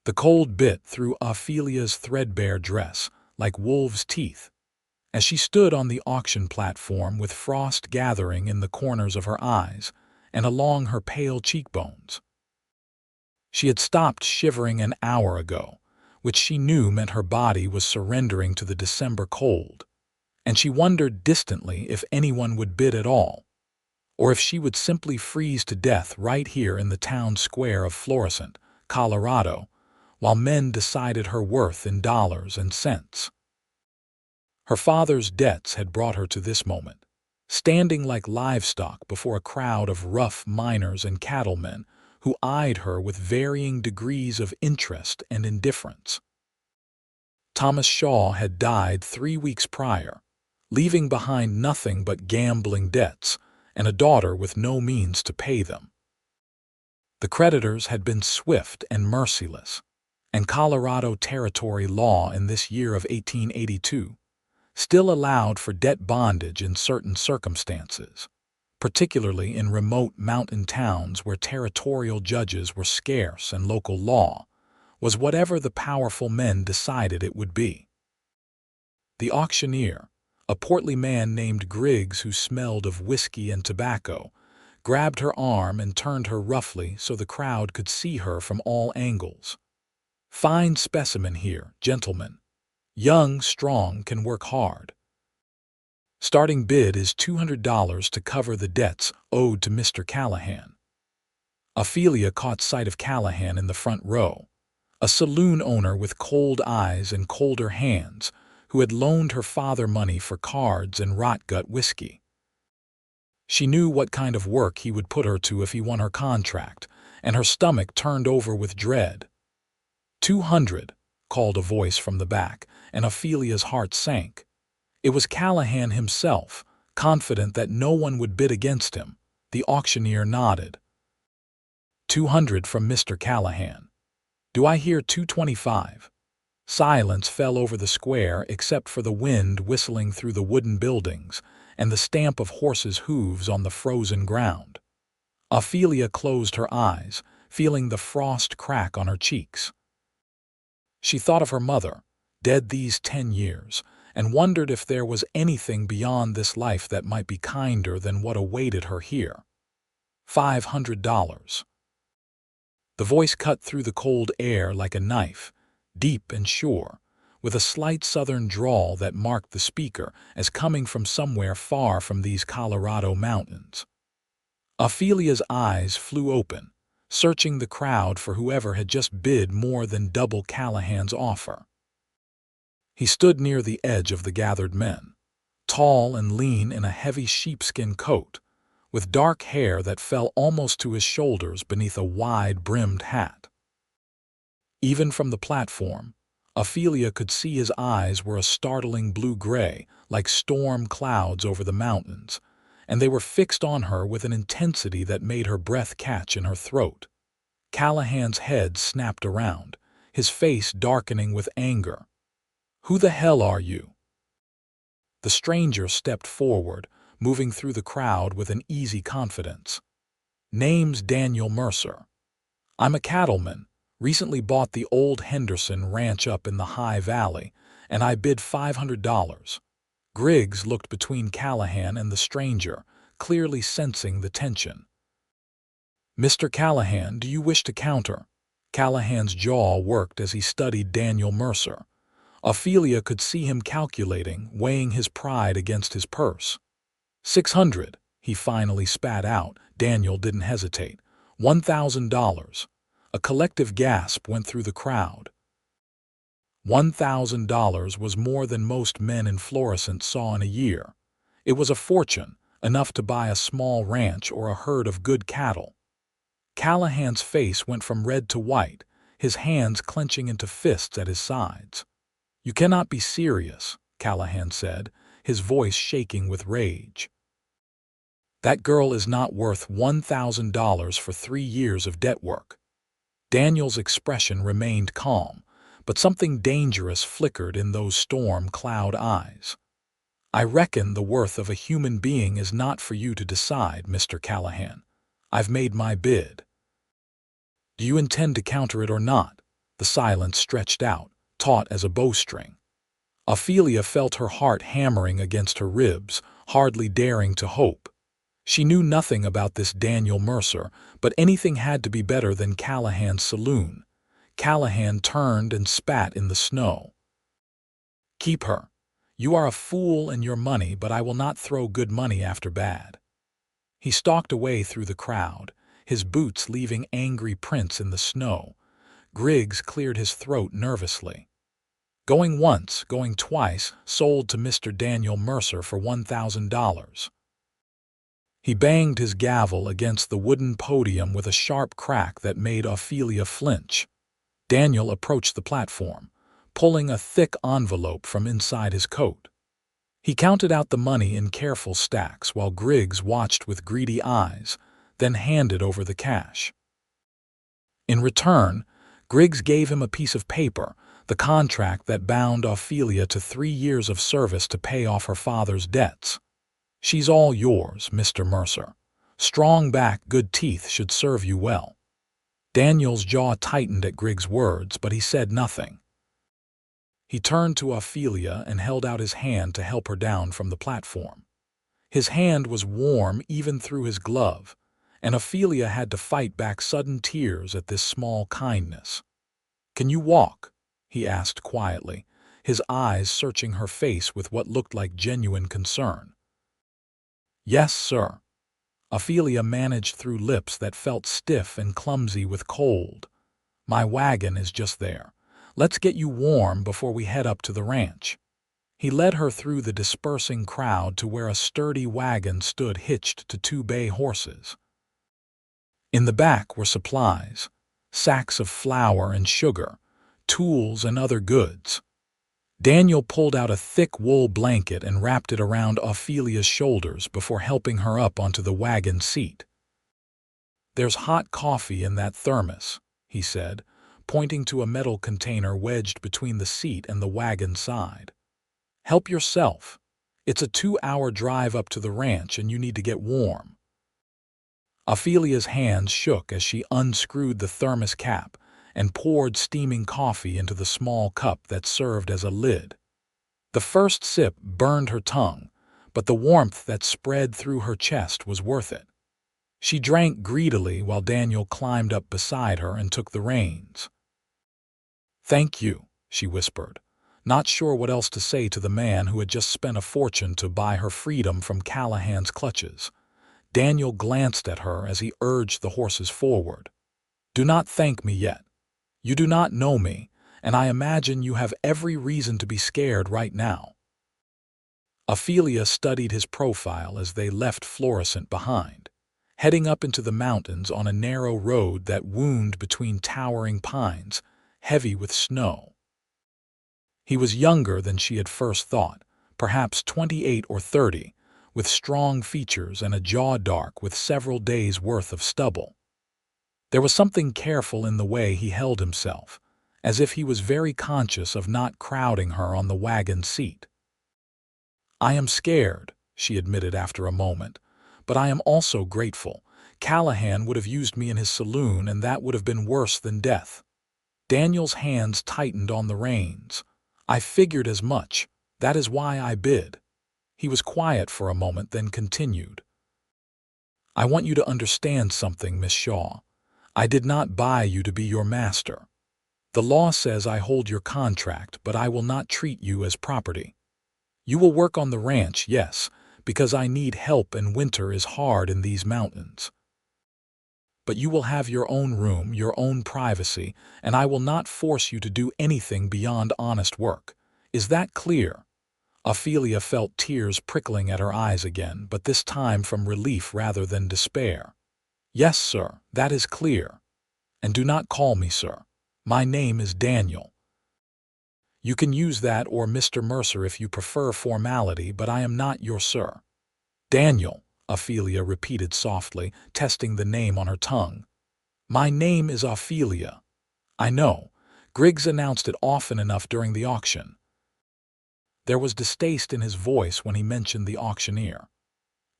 The cold bit through Ophelia's threadbare dress like wolves' teeth as she stood on the auction platform with frost gathering in the corners of her eyes and along her pale cheekbones. She had stopped shivering an hour ago, which she knew meant her body was surrendering to the December cold, and she wondered distantly if anyone would bid at all, or if she would simply freeze to death right here in the town square of Florissant, Colorado, while men decided her worth in dollars and cents. Her father's debts had brought her to this moment, standing like livestock before a crowd of rough miners and cattlemen who eyed her with varying degrees of interest and indifference. Thomas Shaw had died 3 weeks prior, leaving behind nothing but gambling debts and a daughter with no means to pay them. The creditors had been swift and merciless, and Colorado territory law in this year of 1882 still allowed for debt bondage in certain circumstances, particularly in remote mountain towns where territorial judges were scarce and local law was whatever the powerful men decided it would be. The auctioneer, a portly man named Griggs who smelled of whiskey and tobacco, grabbed her arm and turned her roughly so the crowd could see her from all angles. "Fine specimen here, gentlemen. Young, strong, can work hard. Starting bid is $200 to cover the debts owed to Mr. Callahan." Ophelia caught sight of Callahan in the front row, a saloon owner with cold eyes and colder hands who had loaned her father money for cards and rot-gut whiskey. She knew what kind of work he would put her to if he won her contract, and her stomach turned over with dread. "200, called a voice from the back, and Ophelia's heart sank. It was Callahan himself, confident that no one would bid against him. The auctioneer nodded. "200 from Mr. Callahan. Do I hear 225? Silence fell over the square except for the wind whistling through the wooden buildings and the stamp of horses' hooves on the frozen ground. Ophelia closed her eyes, feeling the frost crack on her cheeks. She thought of her mother, dead these 10 years, and wondered if there was anything beyond this life that might be kinder than what awaited her here. $500. The voice cut through the cold air like a knife, deep and sure, with a slight southern drawl that marked the speaker as coming from somewhere far from these Colorado mountains. Ophelia's eyes flew open, searching the crowd for whoever had just bid more than double Callahan's offer. He stood near the edge of the gathered men, tall and lean in a heavy sheepskin coat, with dark hair that fell almost to his shoulders beneath a wide-brimmed hat. Even from the platform, Ophelia could see his eyes were a startling blue-gray, like storm clouds over the mountains, and they were fixed on her with an intensity that made her breath catch in her throat. Callahan's head snapped around, his face darkening with anger. "Who the hell are you?" The stranger stepped forward, moving through the crowd with an easy confidence. "Name's Daniel Mercer. I'm a cattleman, recently bought the old Henderson ranch up in the High Valley, and I bid $500. Griggs looked between Callahan and the stranger, clearly sensing the tension. "Mr. Callahan, do you wish to counter?" Callahan's jaw worked as he studied Daniel Mercer. Ophelia could see him calculating, weighing his pride against his purse. $600, he finally spat out. Daniel didn't hesitate. $1,000. A collective gasp went through the crowd. $1,000 was more than most men in Florissant saw in a year. It was a fortune, enough to buy a small ranch or a herd of good cattle. Callahan's face went from red to white, his hands clenching into fists at his sides. "You cannot be serious," Callahan said, his voice shaking with rage. "That girl is not worth $1,000 for 3 years of debt work." Daniel's expression remained calm, but something dangerous flickered in those storm cloud eyes. "I reckon the worth of a human being is not for you to decide, Mr. Callahan. I've made my bid." "Do you intend to counter it or not?" The silence stretched out, taut as a bowstring. Ophelia felt her heart hammering against her ribs, hardly daring to hope. She knew nothing about this Daniel Mercer, but anything had to be better than Callahan's saloon. Callahan turned and spat in the snow. "Keep her. You are a fool and your money, but I will not throw good money after bad." He stalked away through the crowd, his boots leaving angry prints in the snow. Griggs cleared his throat nervously. "Going once, going twice, sold to Mr. Daniel Mercer for $1,000. He banged his gavel against the wooden podium with a sharp crack that made Ophelia flinch. Daniel approached the platform, pulling a thick envelope from inside his coat. He counted out the money in careful stacks while Griggs watched with greedy eyes, then handed over the cash. In return, Griggs gave him a piece of paper, the contract that bound Ophelia to 3 years of service to pay off her father's debts. "She's all yours, Mr. Mercer. Strong back, good teeth should serve you well." Daniel's jaw tightened at Griggs' words, but he said nothing. He turned to Ophelia and held out his hand to help her down from the platform. His hand was warm even through his glove, and Ophelia had to fight back sudden tears at this small kindness. "Can you walk?" he asked quietly, his eyes searching her face with what looked like genuine concern. "Yes, sir." Ophelia managed through lips that felt stiff and clumsy with cold. "My wagon is just there. Let's get you warm before we head up to the ranch." He led her through the dispersing crowd to where a sturdy wagon stood hitched to 2 bay horses. In the back were supplies, sacks of flour and sugar, tools and other goods. Daniel pulled out a thick wool blanket and wrapped it around Ophelia's shoulders before helping her up onto the wagon seat. "There's hot coffee in that thermos," he said, pointing to a metal container wedged between the seat and the wagon side. "Help yourself. It's a 2-hour drive up to the ranch and you need to get warm." Ophelia's hands shook as she unscrewed the thermos cap and poured steaming coffee into the small cup that served as a lid. The first sip burned her tongue, but the warmth that spread through her chest was worth it. She drank greedily while Daniel climbed up beside her and took the reins. "Thank you," she whispered, not sure what else to say to the man who had just spent a fortune to buy her freedom from Callahan's clutches. Daniel glanced at her as he urged the horses forward. "Do not thank me yet. You do not know me, and I imagine you have every reason to be scared right now." Ophelia studied his profile as they left Florissant behind, heading up into the mountains on a narrow road that wound between towering pines, heavy with snow. He was younger than she had first thought, perhaps 28 or 30, with strong features and a jaw dark with several days' worth of stubble. There was something careful in the way he held himself, as if he was very conscious of not crowding her on the wagon seat. "I am scared," she admitted after a moment, "but I am also grateful. Callahan would have used me in his saloon, and that would have been worse than death." Daniel's hands tightened on the reins. "I figured as much. That is why I bid." He was quiet for a moment, then continued. "I want you to understand something, Miss Shaw. I did not buy you to be your master. The law says I hold your contract, but I will not treat you as property. You will work on the ranch, yes, because I need help and winter is hard in these mountains. But you will have your own room, your own privacy, and I will not force you to do anything beyond honest work. Is that clear?" Ophelia felt tears prickling at her eyes again, but this time from relief rather than despair. "Yes, sir, that is clear. And do not call me sir. My name is Daniel. You can use that or Mr. Mercer if you prefer formality, but I am not your sir." "Daniel," Ophelia repeated softly, testing the name on her tongue. "My name is Ophelia." "I know. Griggs announced it often enough during the auction." There was distaste in his voice when he mentioned the auctioneer.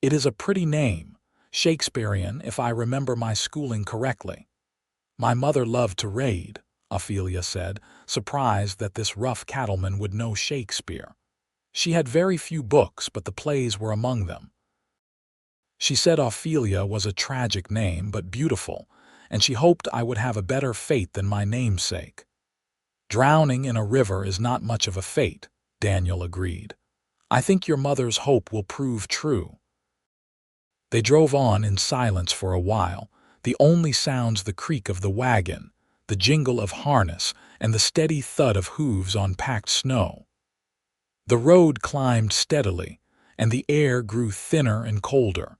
"It is a pretty name, Shakespearean if I remember my schooling correctly. My mother loved to raid. Ophelia said, surprised that this rough cattleman would know Shakespeare. She had very few books, but the plays were among them. She said Ophelia was a tragic name, but beautiful, and she hoped I would have a better fate than my namesake. Drowning in a river is not much of a fate, Daniel agreed. I think your mother's hope will prove true. They drove on in silence for a while, the only sounds the creak of the wagon, the jingle of harness, and the steady thud of hooves on packed snow. The road climbed steadily, and the air grew thinner and colder.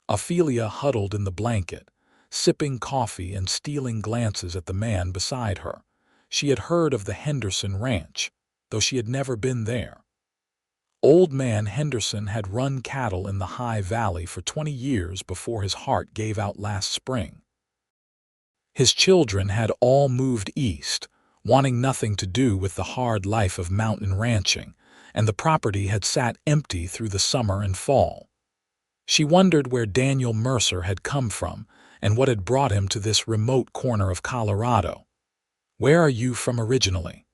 Ophelia huddled in the blanket, sipping coffee and stealing glances at the man beside her. She had heard of the Henderson Ranch, though she had never been there. Old man Henderson had run cattle in the High Valley for 20 years before his heart gave out last spring. His children had all moved east, wanting nothing to do with the hard life of mountain ranching, and the property had sat empty through the summer and fall. She wondered where Daniel Mercer had come from and what had brought him to this remote corner of Colorado. "Where are you from originally?"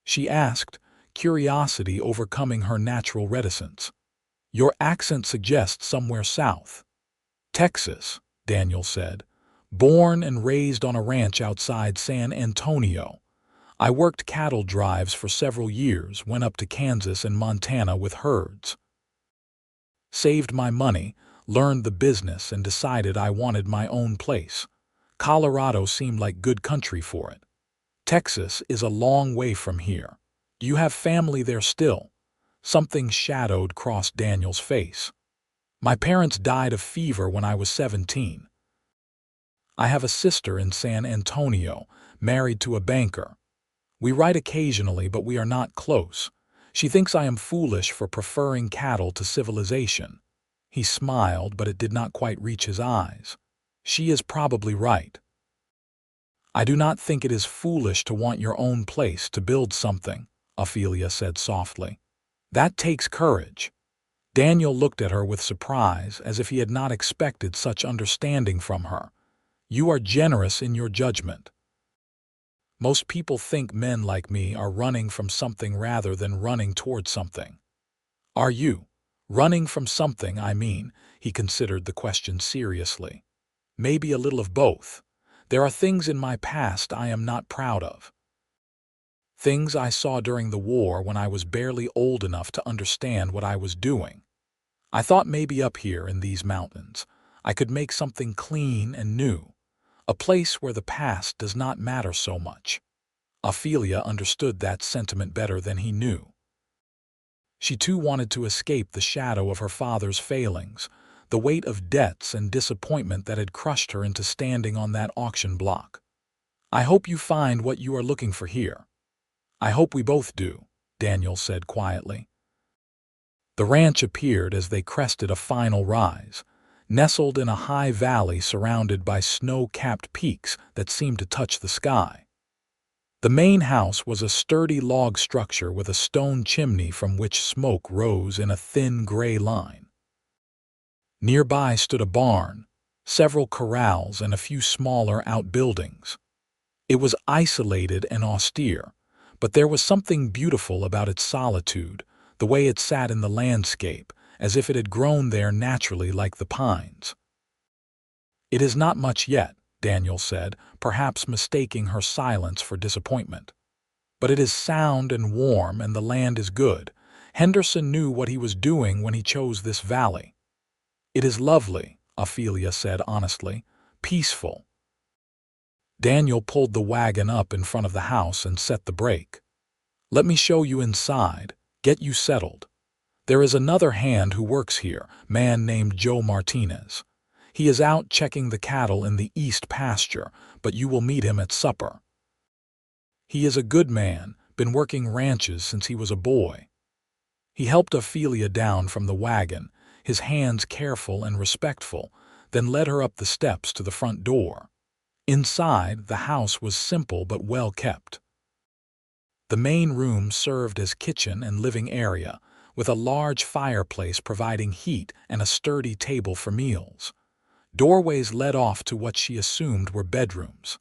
she asked, curiosity overcoming her natural reticence. "Your accent suggests somewhere south." "Texas," Daniel said. "Born and raised on a ranch outside San Antonio. I worked cattle drives for several years, went up to Kansas and Montana with herds. Saved my money, learned the business, and decided I wanted my own place. Colorado seemed like good country for it. Texas is a long way from here. Do you have family there still?" Something shadowed crossed Daniel's face. "My parents died of fever when I was 17. I have a sister in San Antonio, married to a banker. We write occasionally, but we are not close. She thinks I am foolish for preferring cattle to civilization." He smiled, but it did not quite reach his eyes. "She is probably right. I do not think it is foolish to want your own place, to build something," Ophelia said softly. "That takes courage." Daniel looked at her with surprise, as if he had not expected such understanding from her. "You are generous in your judgment. Most people think men like me are running from something rather than running toward something. Are you? Running from something, I mean." He considered the question seriously. "Maybe a little of both. There are things in my past I am not proud of. Things I saw during the war when I was barely old enough to understand what I was doing. I thought maybe up here in these mountains I could make something clean and new, a place where the past does not matter so much." Ophelia understood that sentiment better than he knew. She too wanted to escape the shadow of her father's failings, the weight of debts and disappointment that had crushed her into standing on that auction block. "I hope you find what you are looking for here." "I hope we both do," Daniel said quietly. The ranch appeared as they crested a final rise, nestled in a high valley surrounded by snow-capped peaks that seemed to touch the sky. The main house was a sturdy log structure with a stone chimney from which smoke rose in a thin gray line. Nearby stood a barn, several corrals, and a few smaller outbuildings. It was isolated and austere, but there was something beautiful about its solitude, the way it sat in the landscape, as if it had grown there naturally like the pines. "It is not much yet," Daniel said, perhaps mistaking her silence for disappointment. "But it is sound and warm, and the land is good. Henderson knew what he was doing when he chose this valley." "It is lovely," Ophelia said honestly. "Peaceful." Daniel pulled the wagon up in front of the house and set the brake. "Let me show you inside, get you settled. There is another hand who works here, man named Joe Martinez. He is out checking the cattle in the east pasture, but you will meet him at supper. He is a good man, been working ranches since he was a boy." He helped Ophelia down from the wagon, his hands careful and respectful, then led her up the steps to the front door. Inside, the house was simple but well kept. The main room served as kitchen and living area, with a large fireplace providing heat and a sturdy table for meals. Doorways led off to what she assumed were bedrooms.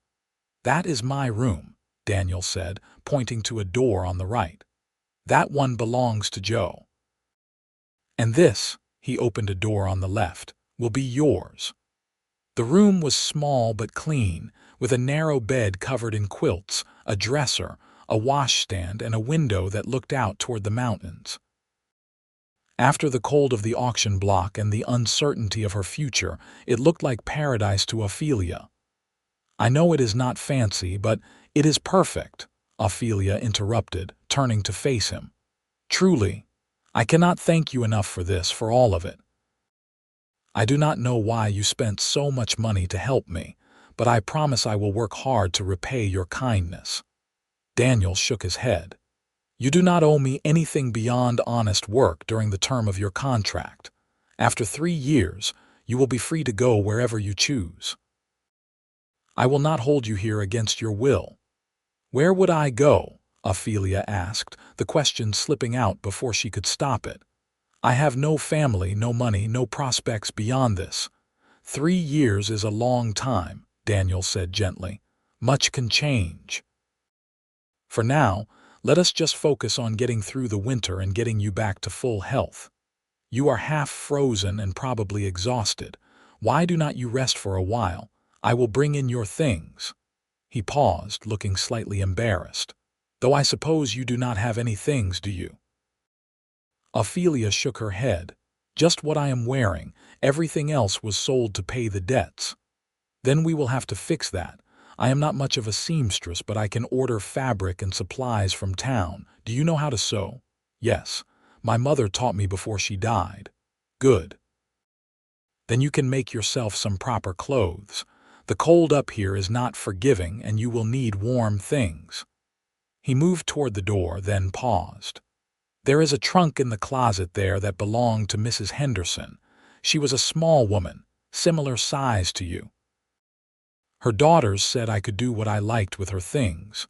"That is my room," Daniel said, pointing to a door on the right. "That one belongs to Joe. And this," he opened a door on the left, "will be yours." The room was small but clean, with a narrow bed covered in quilts, a dresser, a washstand, and a window that looked out toward the mountains. After the cold of the auction block and the uncertainty of her future, it looked like paradise to Ophelia. "I know it is not fancy, but it is perfect," Ophelia interrupted, turning to face him. "Truly, I cannot thank you enough for this, for all of it. I do not know why you spent so much money to help me, but I promise I will work hard to repay your kindness." Daniel shook his head. "You do not owe me anything beyond honest work during the term of your contract. After 3 years, you will be free to go wherever you choose. I will not hold you here against your will." "Where would I go?" Ophelia asked, the question slipping out before she could stop it. "I have no family, no money, no prospects beyond this." 3 years is a long time," Daniel said gently. "Much can change. For now, let us just focus on getting through the winter and getting you back to full health. You are half frozen and probably exhausted. Why do not you rest for a while? I will bring in your things." He paused, looking slightly embarrassed. "Though I suppose you do not have any things, do you?" Ophelia shook her head. "Just what I am wearing. Everything else was sold to pay the debts." "Then we will have to fix that. I am not much of a seamstress, but I can order fabric and supplies from town. Do you know how to sew?" "Yes. My mother taught me before she died." "Good. Then you can make yourself some proper clothes. The cold up here is not forgiving, and you will need warm things." He moved toward the door, then paused. "There is a trunk in the closet there that belonged to Mrs. Henderson. She was a small woman, similar size to you. Her daughters said I could do what I liked with her things.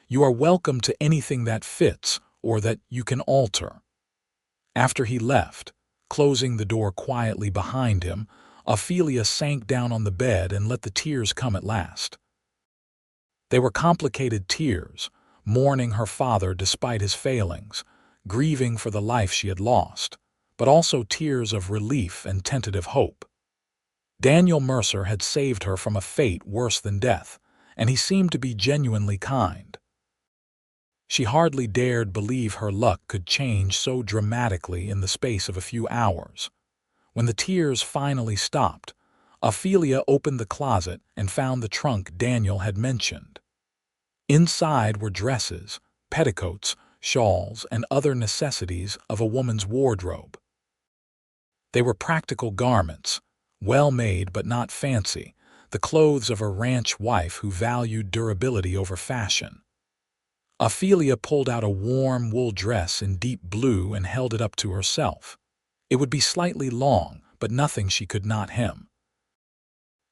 You are welcome to anything that fits or that you can alter." After he left, closing the door quietly behind him, Ophelia sank down on the bed and let the tears come at last. They were complicated tears, mourning her father despite his failings, grieving for the life she had lost, but also tears of relief and tentative hope. Daniel Mercer had saved her from a fate worse than death, and he seemed to be genuinely kind. She hardly dared believe her luck could change so dramatically in the space of a few hours. When the tears finally stopped, Ophelia opened the closet and found the trunk Daniel had mentioned. Inside were dresses, petticoats, shawls, and other necessities of a woman's wardrobe. They were practical garments, well-made but not fancy, the clothes of a ranch wife who valued durability over fashion. Ophelia pulled out a warm wool dress in deep blue and held it up to herself. It would be slightly long, but nothing she could not hem.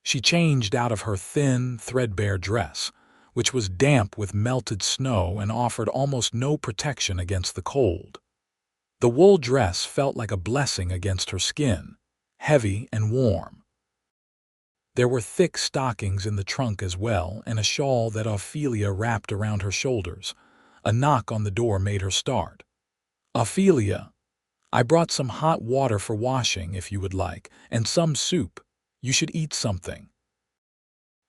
She changed out of her thin, threadbare dress, which was damp with melted snow and offered almost no protection against the cold. The wool dress felt like a blessing against her skin, heavy and warm. There were thick stockings in the trunk as well, and a shawl that Ophelia wrapped around her shoulders. A knock on the door made her start. "Ophelia, I brought some hot water for washing, if you would like, and some soup. You should eat something."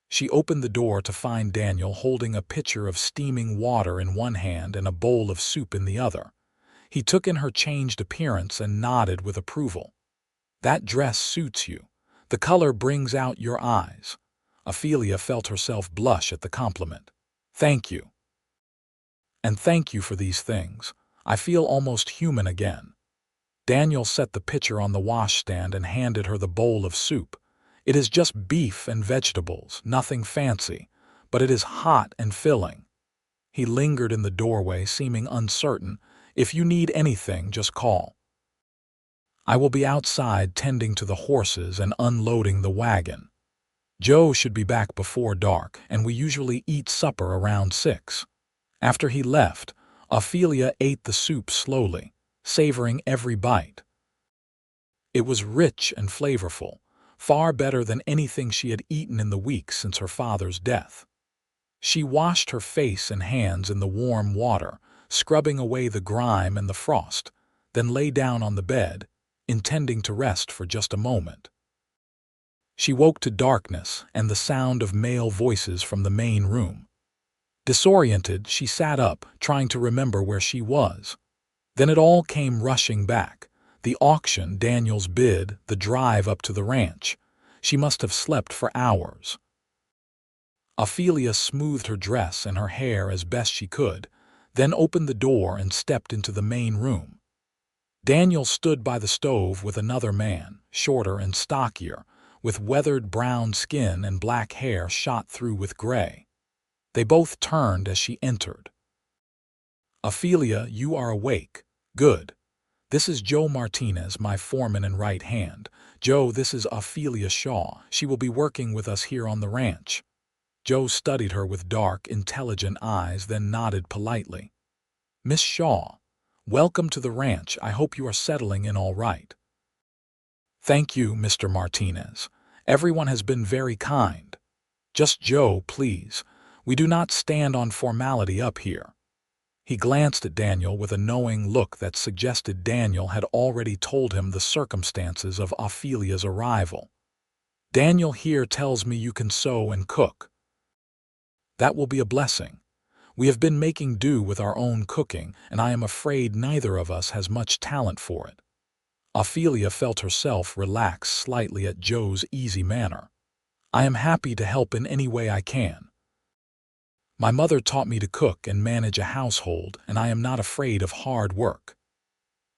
She opened the door to find Daniel holding a pitcher of steaming water in one hand and a bowl of soup in the other. He took in her changed appearance and nodded with approval. "That dress suits you. The color brings out your eyes." Ophelia felt herself blush at the compliment. "Thank you. And thank you for these things. I feel almost human again." Daniel set the pitcher on the washstand and handed her the bowl of soup. "It is just beef and vegetables, nothing fancy, but it is hot and filling." He lingered in the doorway, seeming uncertain. "If you need anything, just call. I will be outside tending to the horses and unloading the wagon. Joe should be back before dark, and we usually eat supper around 6. After he left, Ophelia ate the soup slowly, savoring every bite. It was rich and flavorful, far better than anything she had eaten in the weeks since her father's death. She washed her face and hands in the warm water, scrubbing away the grime and the frost, then lay down on the bed, intending to rest for just a moment. She woke to darkness and the sound of male voices from the main room. Disoriented, she sat up, trying to remember where she was. Then it all came rushing back. The auction, Daniel's bid, the drive up to the ranch. She must have slept for hours. Ophelia smoothed her dress and her hair as best she could, then opened the door and stepped into the main room. Daniel stood by the stove with another man, shorter and stockier, with weathered brown skin and black hair shot through with gray. They both turned as she entered. "Ophelia, you are awake. Good. This is Joe Martinez, my foreman and right hand. Joe, this is Ophelia Shaw. She will be working with us here on the ranch." Joe studied her with dark, intelligent eyes, then nodded politely. "Miss Shaw, welcome to the ranch. I hope you are settling in all right." "Thank you, Mr. Martinez. Everyone has been very kind. Just Joe, please. We do not stand on formality up here." He glanced at Daniel with a knowing look that suggested Daniel had already told him the circumstances of Ophelia's arrival. "Daniel here tells me you can sew and cook." "That will be a blessing. We have been making do with our own cooking, and I am afraid neither of us has much talent for it." Ophelia felt herself relax slightly at Joe's easy manner. "I am happy to help in any way I can. My mother taught me to cook and manage a household, and I am not afraid of hard work."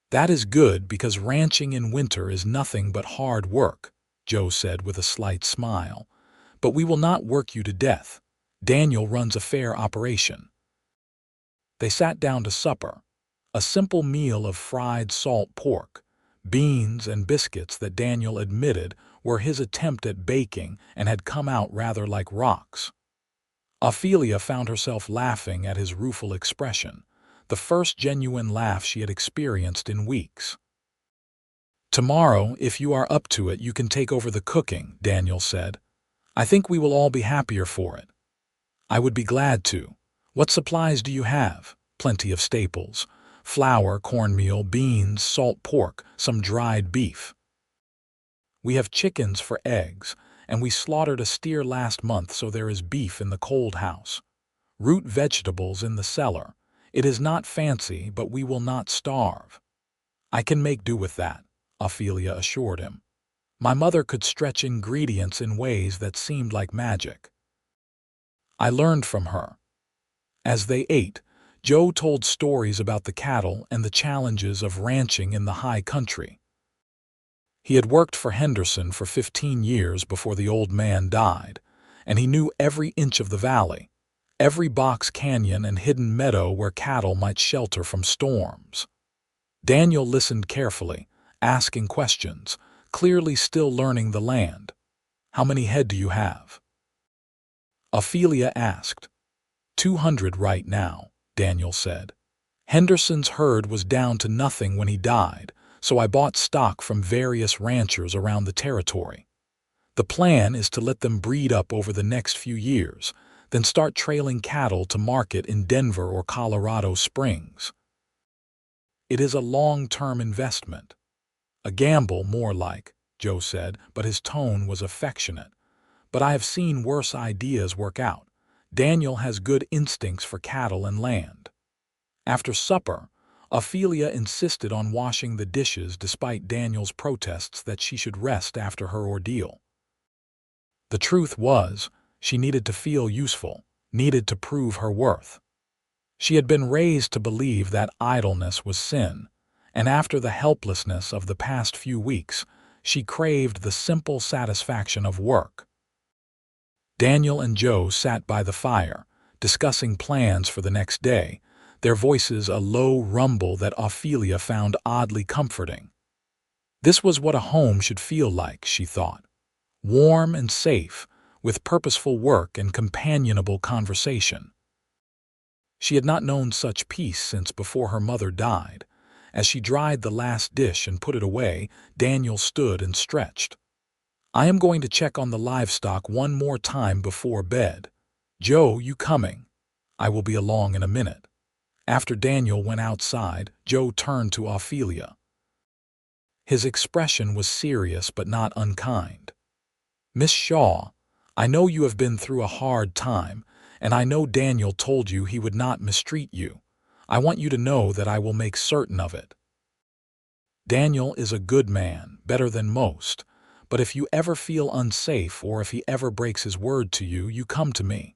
"That is good, because ranching in winter is nothing but hard work," Joe said with a slight smile. "But we will not work you to death. Daniel runs a fair operation." They sat down to supper, a simple meal of fried salt pork, beans, and biscuits that Daniel admitted were his attempt at baking and had come out rather like rocks. Ophelia found herself laughing at his rueful expression, the first genuine laugh she had experienced in weeks. "Tomorrow, if you are up to it, you can take over the cooking," Daniel said. "I think we will all be happier for it." "I would be glad to. What supplies do you have?" "Plenty of staples. Flour, cornmeal, beans, salt pork, some dried beef. We have chickens for eggs, and we slaughtered a steer last month, so there is beef in the cold house. Root vegetables in the cellar. It is not fancy, but we will not starve." "I can make do with that," Ophelia assured him. "My mother could stretch ingredients in ways that seemed like magic. I learned from her." As they ate, Joe told stories about the cattle and the challenges of ranching in the high country. He had worked for Henderson for 15 years before the old man died, and he knew every inch of the valley, every box canyon and hidden meadow where cattle might shelter from storms. Daniel listened carefully, asking questions, clearly still learning the land. "How many head do you have?" Ophelia asked. 200 right now," Daniel said. "Henderson's herd was down to nothing when he died, so I bought stock from various ranchers around the territory. The plan is to let them breed up over the next few years, then start trailing cattle to market in Denver or Colorado Springs. It is a long-term investment." "A gamble, more like," Joe said, but his tone was affectionate. "But I have seen worse ideas work out. Daniel has good instincts for cattle and land." After supper, Ophelia insisted on washing the dishes despite Daniel's protests that she should rest after her ordeal. The truth was, she needed to feel useful, needed to prove her worth. She had been raised to believe that idleness was sin, and after the helplessness of the past few weeks, she craved the simple satisfaction of work. Daniel and Joe sat by the fire, discussing plans for the next day, their voices a low rumble that Ophelia found oddly comforting. This was what a home should feel like, she thought. Warm and safe, with purposeful work and companionable conversation. She had not known such peace since before her mother died. As she dried the last dish and put it away, Daniel stood and stretched. "I am going to check on the livestock one more time before bed." "Joe, you coming? I will be along in a minute." After Daniel went outside, Joe turned to Ophelia. His expression was serious but not unkind. "Miss Shaw, I know you have been through a hard time, and I know Daniel told you he would not mistreat you. I want you to know that I will make certain of it. Daniel is a good man, better than most, but if you ever feel unsafe or if he ever breaks his word to you, you come to me.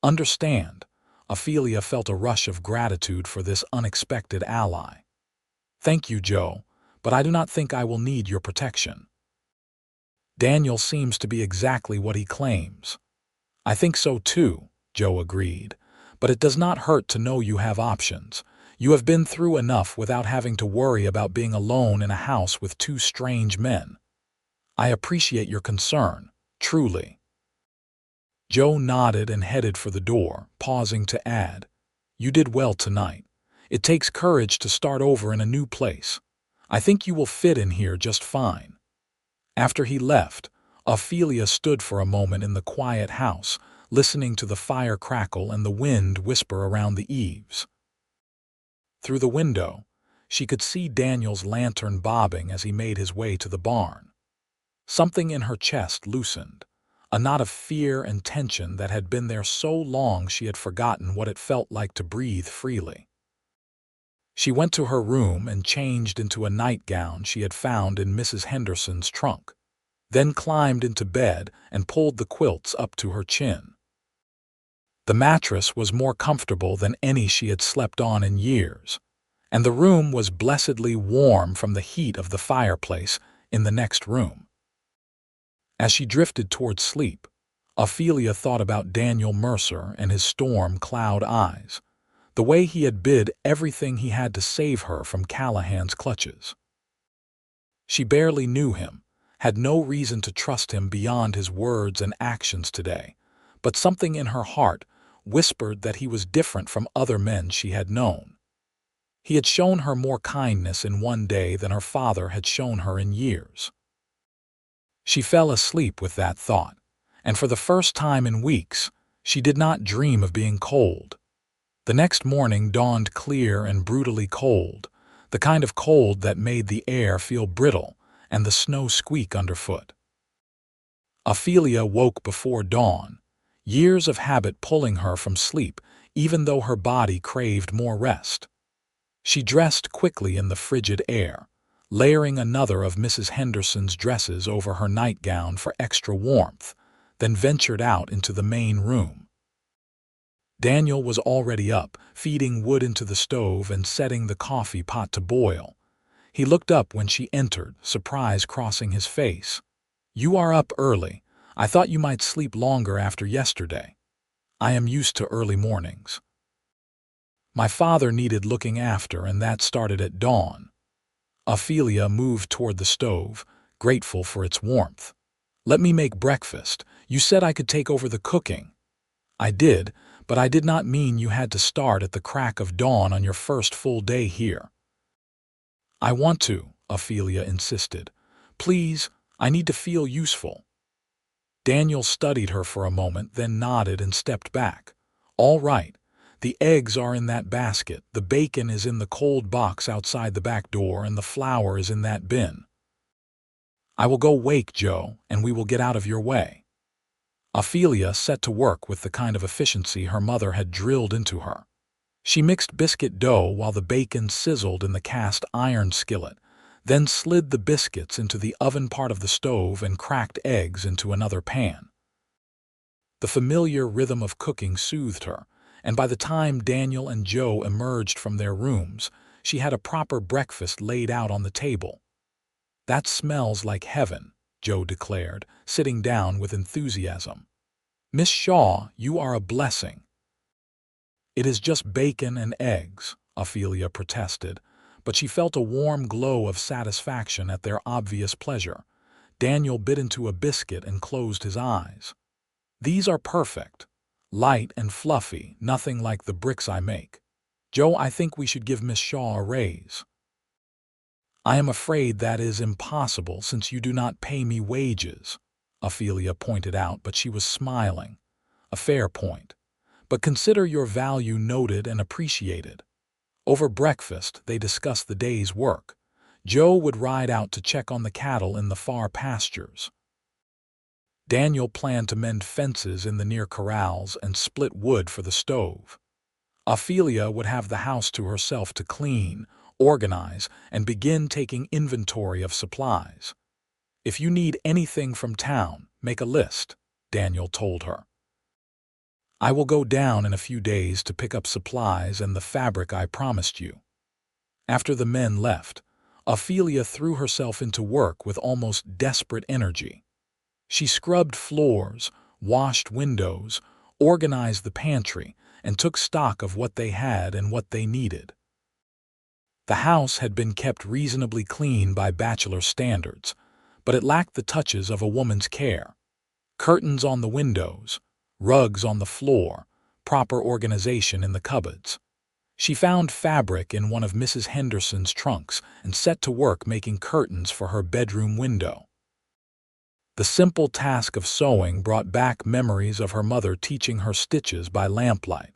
Understand." Ophelia felt a rush of gratitude for this unexpected ally. "Thank you, Joe, but I do not think I will need your protection." "Daniel seems to be exactly what he claims." "I think so too," Joe agreed, "but it does not hurt to know you have options. You have been through enough without having to worry about being alone in a house with two strange men. I appreciate your concern, truly." Joe nodded and headed for the door, pausing to add, "You did well tonight. It takes courage to start over in a new place. I think you will fit in here just fine." After he left, Ophelia stood for a moment in the quiet house, listening to the fire crackle and the wind whisper around the eaves. Through the window, she could see Daniel's lantern bobbing as he made his way to the barn. Something in her chest loosened, a knot of fear and tension that had been there so long she had forgotten what it felt like to breathe freely. She went to her room and changed into a nightgown she had found in Mrs. Henderson's trunk, then climbed into bed and pulled the quilts up to her chin. The mattress was more comfortable than any she had slept on in years, and the room was blessedly warm from the heat of the fireplace in the next room. As she drifted toward sleep, Ophelia thought about Daniel Mercer and his storm cloud eyes, the way he had bid everything he had to save her from Callahan's clutches. She barely knew him, had no reason to trust him beyond his words and actions today, but something in her heart whispered that he was different from other men she had known. He had shown her more kindness in one day than her father had shown her in years. She fell asleep with that thought, and for the first time in weeks, she did not dream of being cold. The next morning dawned clear and brutally cold, the kind of cold that made the air feel brittle and the snow squeak underfoot. Ophelia woke before dawn, years of habit pulling her from sleep even though her body craved more rest. She dressed quickly in the frigid air, layering another of Mrs. Henderson's dresses over her nightgown for extra warmth, then ventured out into the main room. Daniel was already up, feeding wood into the stove and setting the coffee pot to boil. He looked up when she entered, surprise crossing his face. "You are up early. I thought you might sleep longer after yesterday." "I am used to early mornings. My father needed looking after, and that started at dawn." Ophelia moved toward the stove, grateful for its warmth. "Let me make breakfast. You said I could take over the cooking." "I did, but I did not mean you had to start at the crack of dawn on your first full day here." "I want to," Ophelia insisted. "Please, I need to feel useful." Daniel studied her for a moment, then nodded and stepped back. "All right. The eggs are in that basket, the bacon is in the cold box outside the back door, and the flour is in that bin. I will go wake Joe, and we will get out of your way." Ophelia set to work with the kind of efficiency her mother had drilled into her. She mixed biscuit dough while the bacon sizzled in the cast iron skillet, then slid the biscuits into the oven part of the stove and cracked eggs into another pan. The familiar rhythm of cooking soothed her, and by the time Daniel and Joe emerged from their rooms, she had a proper breakfast laid out on the table. "That smells like heaven," Joe declared, sitting down with enthusiasm. "Miss Shaw, you are a blessing." "It is just bacon and eggs," Ophelia protested, but she felt a warm glow of satisfaction at their obvious pleasure. Daniel bit into a biscuit and closed his eyes. "These are perfect. Light and fluffy, nothing like the bricks I make. Joe, I think we should give Miss Shaw a raise." "I am afraid that is impossible since you do not pay me wages," Ophelia pointed out, but she was smiling. "A fair point. but consider your value noted and appreciated. Over breakfast, they discussed the day's work. Joe would ride out to check on the cattle in the far pastures. Daniel planned to mend fences in the near corrals and split wood for the stove. Ophelia would have the house to herself to clean, organize, and begin taking inventory of supplies. "If you need anything from town, make a list," Daniel told her. "I will go down in a few days to pick up supplies and the fabric I promised you." After the men left, Ophelia threw herself into work with almost desperate energy. She scrubbed floors, washed windows, organized the pantry, and took stock of what they had and what they needed. The house had been kept reasonably clean by bachelor standards, but it lacked the touches of a woman's care. Curtains on the windows, rugs on the floor, proper organization in the cupboards. She found fabric in one of Mrs. Henderson's trunks and set to work making curtains for her bedroom window. The simple task of sewing brought back memories of her mother teaching her stitches by lamplight,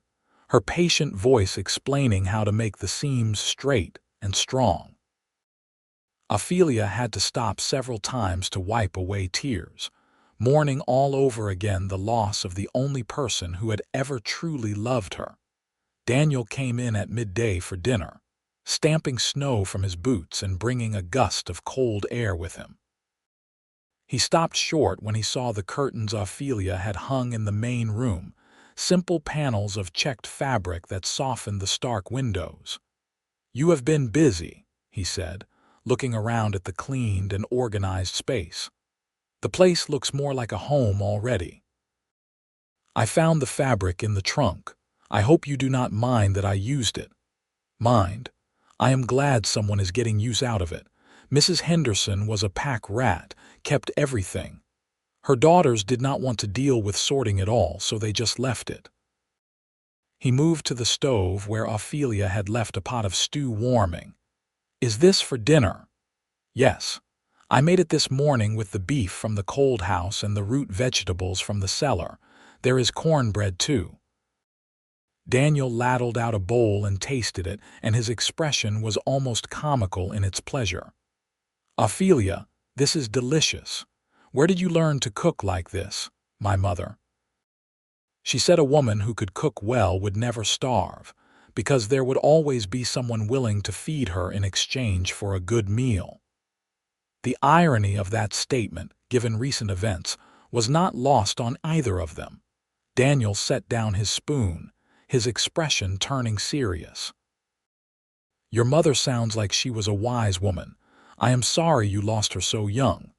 her patient voice explaining how to make the seams straight and strong. Ophelia had to stop several times to wipe away tears, mourning all over again the loss of the only person who had ever truly loved her. Daniel came in at midday for dinner, stamping snow from his boots and bringing a gust of cold air with him. He stopped short when he saw the curtains Ophelia had hung in the main room, simple panels of checked fabric that softened the stark windows. "You have been busy," he said, looking around at the cleaned and organized space. "The place looks more like a home already." "I found the fabric in the trunk. I hope you do not mind that I used it." "Mind? I am glad someone is getting use out of it. Mrs. Henderson was a pack rat, kept everything. Her daughters did not want to deal with sorting it all, so they just left it." He moved to the stove where Ophelia had left a pot of stew warming. "Is this for dinner?" "Yes. I made it this morning with the beef from the cold house and the root vegetables from the cellar. There is cornbread too." Daniel ladled out a bowl and tasted it, and his expression was almost comical in its pleasure. "Ophelia, this is delicious. Where did you learn to cook like this, my mother?" She said a woman who could cook well would never starve, because there would always be someone willing to feed her in exchange for a good meal. The irony of that statement, given recent events, was not lost on either of them. Daniel set down his spoon, his expression turning serious. "Your mother sounds like she was a wise woman. I am sorry you lost her so young."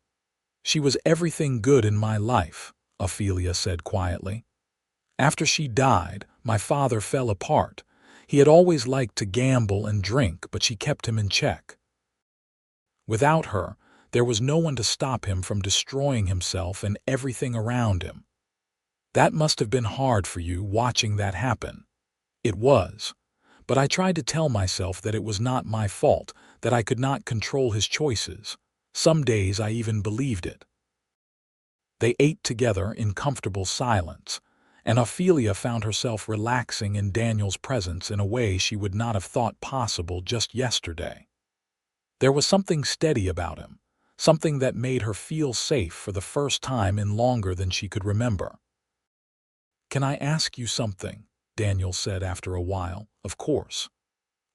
"She was everything good in my life," Ophelia said quietly. "After she died, my father fell apart. He had always liked to gamble and drink, but she kept him in check. Without her, there was no one to stop him from destroying himself and everything around him. That must have been hard for you, watching that happen." "It was. But I tried to tell myself that it was not my fault, that I could not control his choices. Some days I even believed it." They ate together in comfortable silence, and Ophelia found herself relaxing in Daniel's presence in a way she would not have thought possible just yesterday. There was something steady about him, something that made her feel safe for the first time in longer than she could remember. "Can I ask you something?" Daniel said after a while. "Of course."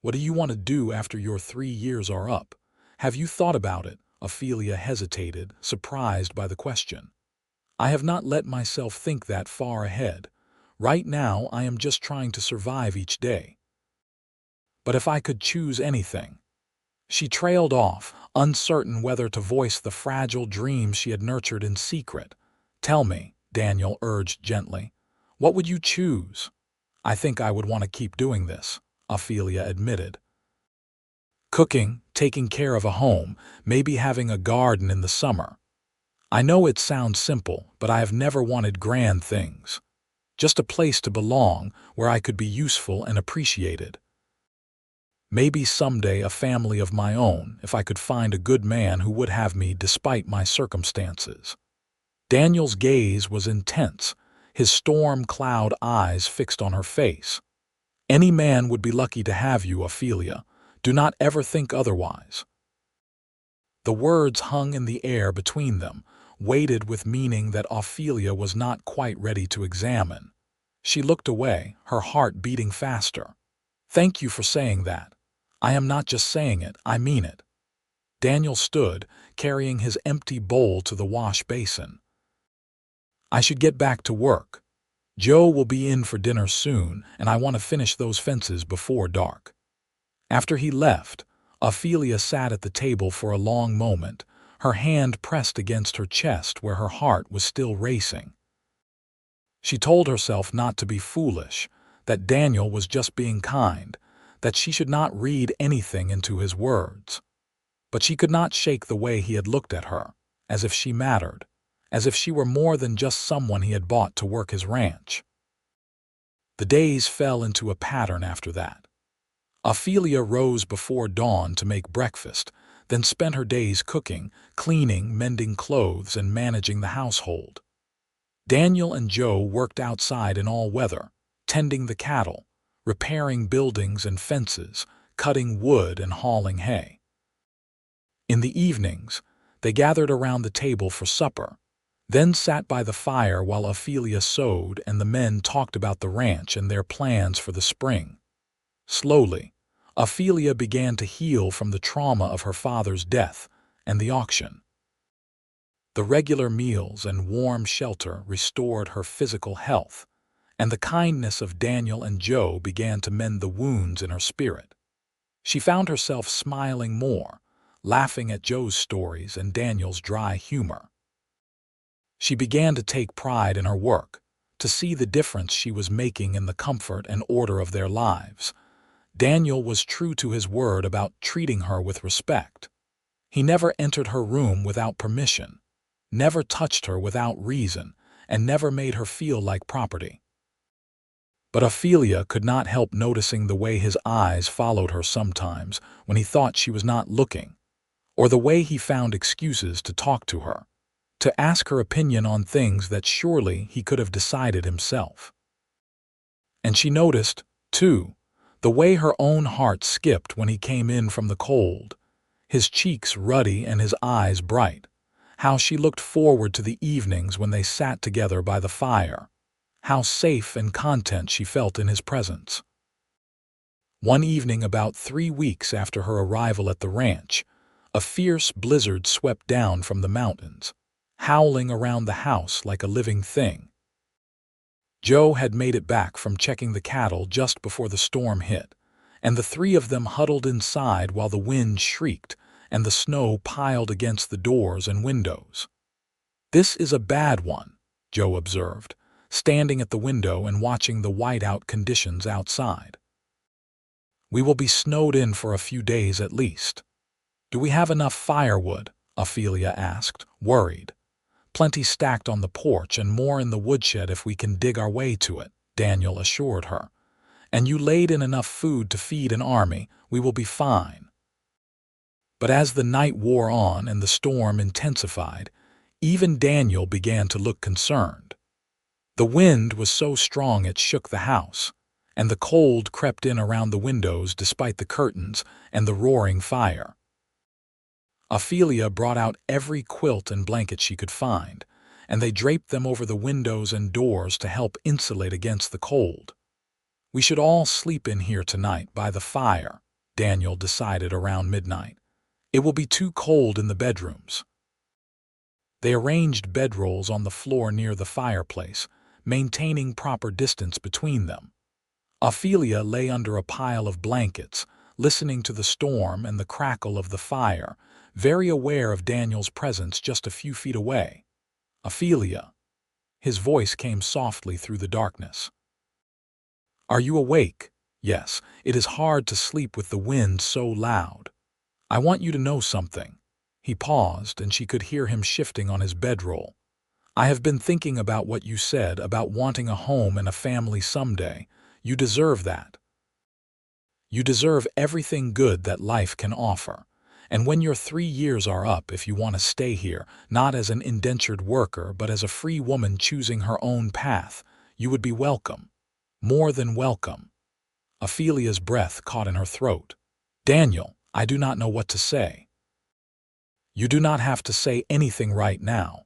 "What do you want to do after your 3 years are up? Have you thought about it?" Ophelia hesitated, surprised by the question. "I have not let myself think that far ahead. Right now I am just trying to survive each day." "But if I could choose anything—" She trailed off, uncertain whether to voice the fragile dreams she had nurtured in secret. "Tell me," Daniel urged gently. "What would you choose?" "I think I would want to keep doing this," Ophelia admitted. "Cooking, taking care of a home, maybe having a garden in the summer. I know it sounds simple, but I have never wanted grand things. Just a place to belong, where I could be useful and appreciated. Maybe someday a family of my own, if I could find a good man who would have me despite my circumstances." Daniel's gaze was intense, his storm cloud eyes fixed on her face. "Any man would be lucky to have you, Ophelia. Do not ever think otherwise." The words hung in the air between them, weighted with meaning that Ophelia was not quite ready to examine. She looked away, her heart beating faster. "Thank you for saying that. I am not just saying it, I mean it." Daniel stood, carrying his empty bowl to the wash basin. "I should get back to work. Joe will be in for dinner soon, and I want to finish those fences before dark." After he left, Ophelia sat at the table for a long moment, her hand pressed against her chest where her heart was still racing. She told herself not to be foolish, that Daniel was just being kind, that she should not read anything into his words. But she could not shake the way he had looked at her, as if she mattered, as if she were more than just someone he had bought to work his ranch. The days fell into a pattern after that. Ophelia rose before dawn to make breakfast, then spent her days cooking, cleaning, mending clothes, and managing the household. Daniel and Joe worked outside in all weather, tending the cattle, repairing buildings and fences, cutting wood and hauling hay. In the evenings, they gathered around the table for supper, then sat by the fire while Ophelia sewed and the men talked about the ranch and their plans for the spring. Slowly, Ophelia began to heal from the trauma of her father's death and the auction. The regular meals and warm shelter restored her physical health, and the kindness of Daniel and Joe began to mend the wounds in her spirit. She found herself smiling more, laughing at Joe's stories and Daniel's dry humor. She began to take pride in her work, to see the difference she was making in the comfort and order of their lives. Daniel was true to his word about treating her with respect. He never entered her room without permission, never touched her without reason, and never made her feel like property. But Ophelia could not help noticing the way his eyes followed her sometimes when he thought she was not looking, or the way he found excuses to talk to her, to ask her opinion on things that surely he could have decided himself. And she noticed, too, the way her own heart skipped when he came in from the cold, his cheeks ruddy and his eyes bright, how she looked forward to the evenings when they sat together by the fire, how safe and content she felt in his presence. One evening about 3 weeks after her arrival at the ranch, a fierce blizzard swept down from the mountains, howling around the house like a living thing. Joe had made it back from checking the cattle just before the storm hit, and the three of them huddled inside while the wind shrieked and the snow piled against the doors and windows. "This is a bad one," Joe observed, standing at the window and watching the whiteout conditions outside. "We will be snowed in for a few days at least." "Do we have enough firewood?" Ophelia asked, worried. "Plenty stacked on the porch and more in the woodshed if we can dig our way to it," Daniel assured her. "And you laid in enough food to feed an army. We will be fine." But as the night wore on and the storm intensified, even Daniel began to look concerned. The wind was so strong it shook the house, and the cold crept in around the windows despite the curtains and the roaring fire. Ophelia brought out every quilt and blanket she could find, and they draped them over the windows and doors to help insulate against the cold. "We should all sleep in here tonight by the fire," Daniel decided around midnight. "It will be too cold in the bedrooms." They arranged bedrolls on the floor near the fireplace, maintaining proper distance between them. Ophelia lay under a pile of blankets, listening to the storm and the crackle of the fire, very aware of Daniel's presence just a few feet away. "Ophelia." His voice came softly through the darkness. "Are you awake?" "Yes, it is hard to sleep with the wind so loud. I want you to know something." He paused, and she could hear him shifting on his bedroll. "I have been thinking about what you said about wanting a home and a family someday. You deserve that. You deserve everything good that life can offer, And when your 3 years are up, if you want to stay here, not as an indentured worker, but as a free woman choosing her own path, you would be welcome. More than welcome." Ophelia's breath caught in her throat. "Daniel, I do not know what to say." "You do not have to say anything right now.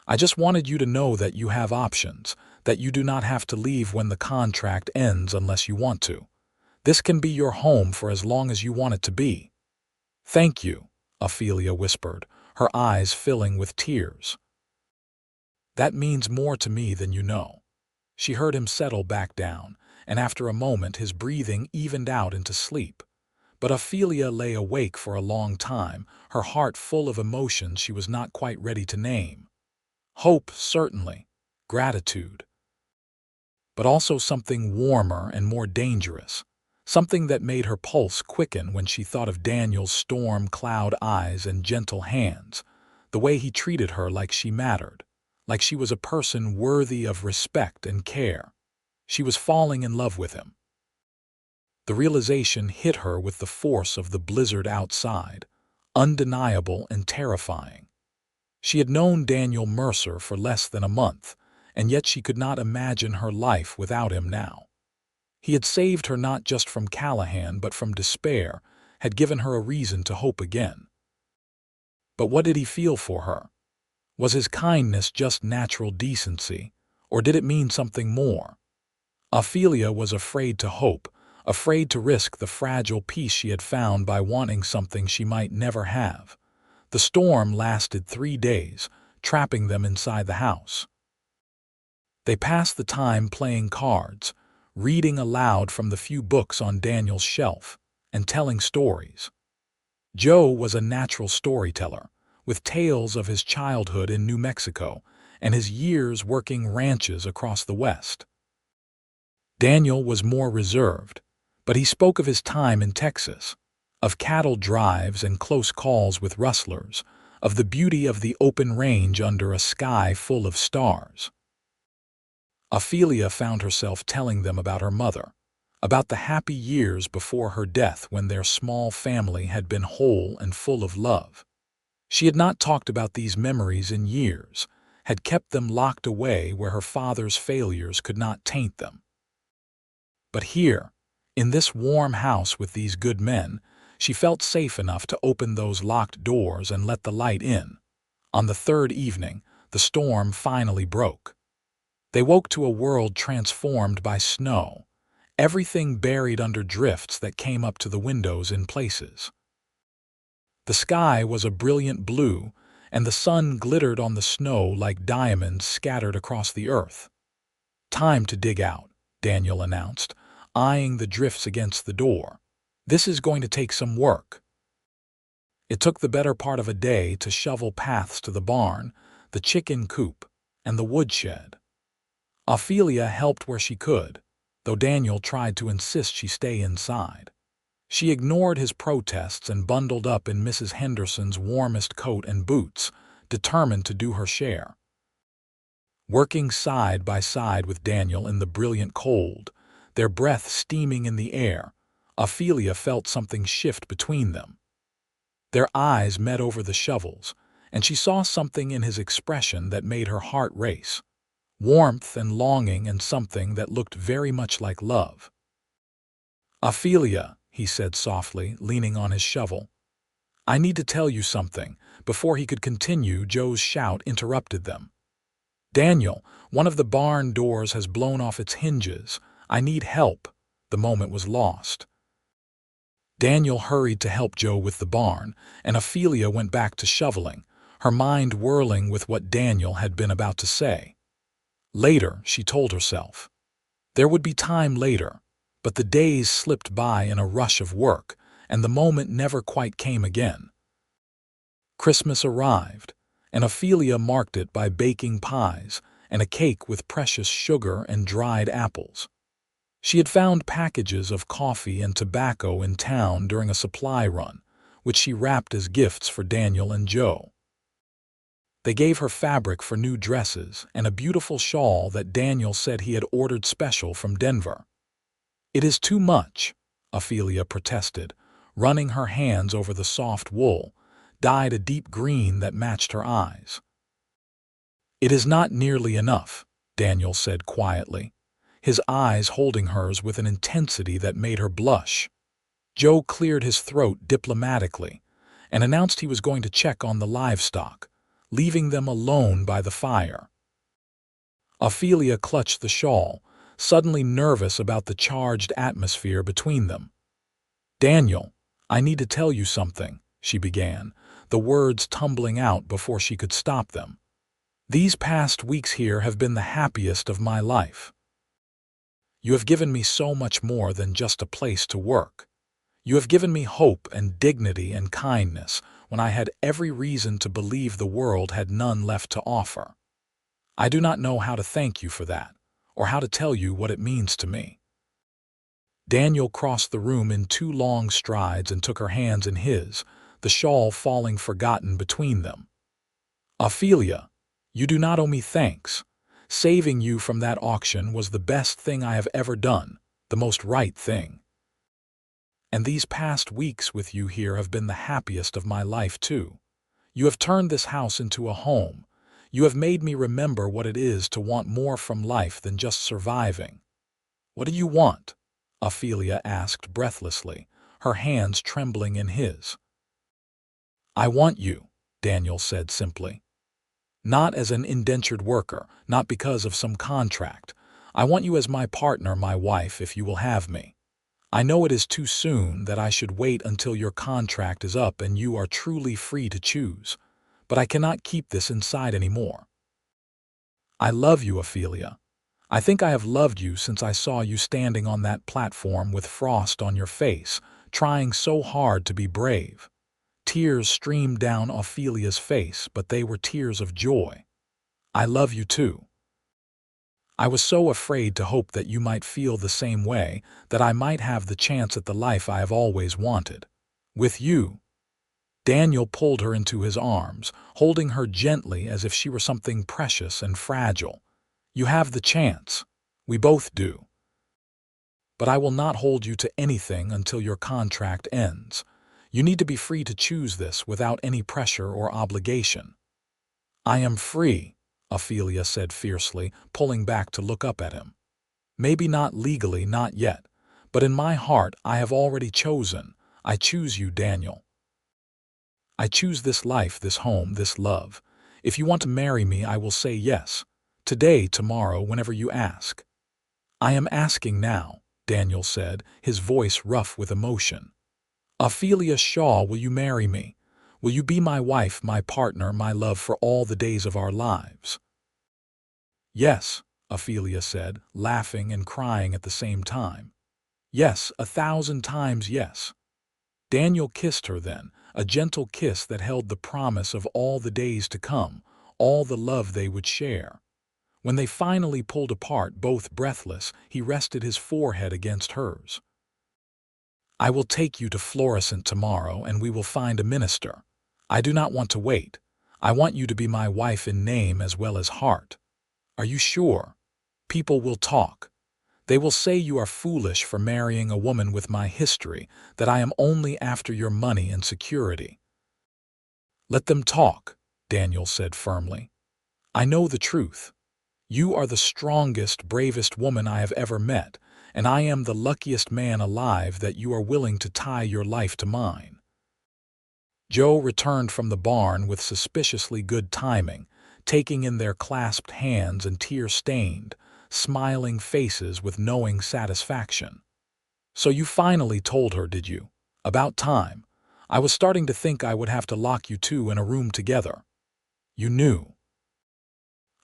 I just wanted you to know that you have options, that you do not have to leave when the contract ends unless you want to. This can be your home for as long as you want it to be." "Thank you," Ophelia whispered, her eyes filling with tears. "That means more to me than you know." She heard him settle back down, and after a moment his breathing evened out into sleep. But Ophelia lay awake for a long time, her heart full of emotions she was not quite ready to name. Hope, certainly. Gratitude. But also something warmer and more dangerous. Something that made her pulse quicken when she thought of Daniel's storm-cloud eyes and gentle hands, the way he treated her like she mattered, like she was a person worthy of respect and care. She was falling in love with him. The realization hit her with the force of the blizzard outside, undeniable and terrifying. She had known Daniel Mercer for less than a month, and yet she could not imagine her life without him now. He had saved her not just from Callahan but from despair, had given her a reason to hope again. But what did he feel for her? Was his kindness just natural decency, or did it mean something more? Ophelia was afraid to hope, afraid to risk the fragile peace she had found by wanting something she might never have. The storm lasted 3 days, trapping them inside the house. They passed the time playing cards, reading aloud from the few books on Daniel's shelf, and telling stories. Joe was a natural storyteller, with tales of his childhood in New Mexico and his years working ranches across the West. Daniel was more reserved, but he spoke of his time in Texas, of cattle drives and close calls with rustlers, of the beauty of the open range under a sky full of stars. Ophelia found herself telling them about her mother, about the happy years before her death when their small family had been whole and full of love. She had not talked about these memories in years, had kept them locked away where her father's failures could not taint them. But here, in this warm house with these good men, she felt safe enough to open those locked doors and let the light in. On the 3rd evening, the storm finally broke. They woke to a world transformed by snow, everything buried under drifts that came up to the windows in places. The sky was a brilliant blue, and the sun glittered on the snow like diamonds scattered across the earth. "Time to dig out," Daniel announced, eyeing the drifts against the door. "This is going to take some work." It took the better part of a day to shovel paths to the barn, the chicken coop, and the woodshed. Ophelia helped where she could, though Daniel tried to insist she stay inside. She ignored his protests and bundled up in Mrs. Henderson's warmest coat and boots, determined to do her share. Working side by side with Daniel in the brilliant cold, their breath steaming in the air, Ophelia felt something shift between them. Their eyes met over the shovels, and she saw something in his expression that made her heart race. Warmth and longing and something that looked very much like love. "Ophelia," he said softly, leaning on his shovel. "I need to tell you something." Before he could continue, Joe's shout interrupted them. "Daniel, one of the barn doors has blown off its hinges. I need help." The moment was lost. Daniel hurried to help Joe with the barn, and Ophelia went back to shoveling, her mind whirling with what Daniel had been about to say. Later, she told herself. There would be time later, but the days slipped by in a rush of work, and the moment never quite came again. Christmas arrived, and Ophelia marked it by baking pies and a cake with precious sugar and dried apples. She had found packages of coffee and tobacco in town during a supply run, which she wrapped as gifts for Daniel and Joe. They gave her fabric for new dresses and a beautiful shawl that Daniel said he had ordered special from Denver. "It is too much," Ophelia protested, running her hands over the soft wool, dyed a deep green that matched her eyes. "It is not nearly enough," Daniel said quietly, his eyes holding hers with an intensity that made her blush. Joe cleared his throat diplomatically and announced he was going to check on the livestock, leaving them alone by the fire. Ophelia clutched the shawl, suddenly nervous about the charged atmosphere between them. "Daniel, I need to tell you something," she began, the words tumbling out before she could stop them. "These past weeks here have been the happiest of my life. You have given me so much more than just a place to work. You have given me hope and dignity and kindness when I had every reason to believe the world had none left to offer. I do not know how to thank you for that, or how to tell you what it means to me." Daniel crossed the room in 2 long strides and took her hands in his, the shawl falling forgotten between them. "Ophelia, you do not owe me thanks. Saving you from that auction was the best thing I have ever done, the most right thing. And these past weeks with you here have been the happiest of my life, too. You have turned this house into a home. You have made me remember what it is to want more from life than just surviving." "What do you want?" Ophelia asked breathlessly, her hands trembling in his. "I want you," Daniel said simply. "Not as an indentured worker, not because of some contract. I want you as my partner, my wife, if you will have me. I know it is too soon, that I should wait until your contract is up and you are truly free to choose, but I cannot keep this inside anymore. I love you, Ophelia. I think I have loved you since I saw you standing on that platform with frost on your face, trying so hard to be brave." Tears streamed down Ophelia's face, but they were tears of joy. "I love you too. I was so afraid to hope that you might feel the same way, that I might have the chance at the life I have always wanted. With you." Daniel pulled her into his arms, holding her gently as if she were something precious and fragile. "You have the chance. We both do. But I will not hold you to anything until your contract ends. You need to be free to choose this without any pressure or obligation." "I am free," Ophelia said fiercely, pulling back to look up at him. "Maybe not legally, not yet, but in my heart I have already chosen. I choose you, Daniel. I choose this life, this home, this love. If you want to marry me, I will say yes. Today, tomorrow, whenever you ask." "I am asking now," Daniel said, his voice rough with emotion. "Ophelia Shaw, will you marry me? Will you be my wife, my partner, my love for all the days of our lives?" "Yes," Ophelia said, laughing and crying at the same time. "Yes, 1,000 times yes." Daniel kissed her then, a gentle kiss that held the promise of all the days to come, all the love they would share. When they finally pulled apart, both breathless, he rested his forehead against hers. "I will take you to Florissant tomorrow, and we will find a minister. I do not want to wait. I want you to be my wife in name as well as heart." "Are you sure?" "People will talk. They will say you are foolish for marrying a woman with my history, that I am only after your money and security." "Let them talk," Daniel said firmly. "I know the truth. You are the strongest, bravest woman I have ever met, and I am the luckiest man alive that you are willing to tie your life to mine." Joe returned from the barn with suspiciously good timing, taking in their clasped hands and tear-stained, smiling faces with knowing satisfaction. "So you finally told her, did you? About time. I was starting to think I would have to lock you two in a room together." "You knew?"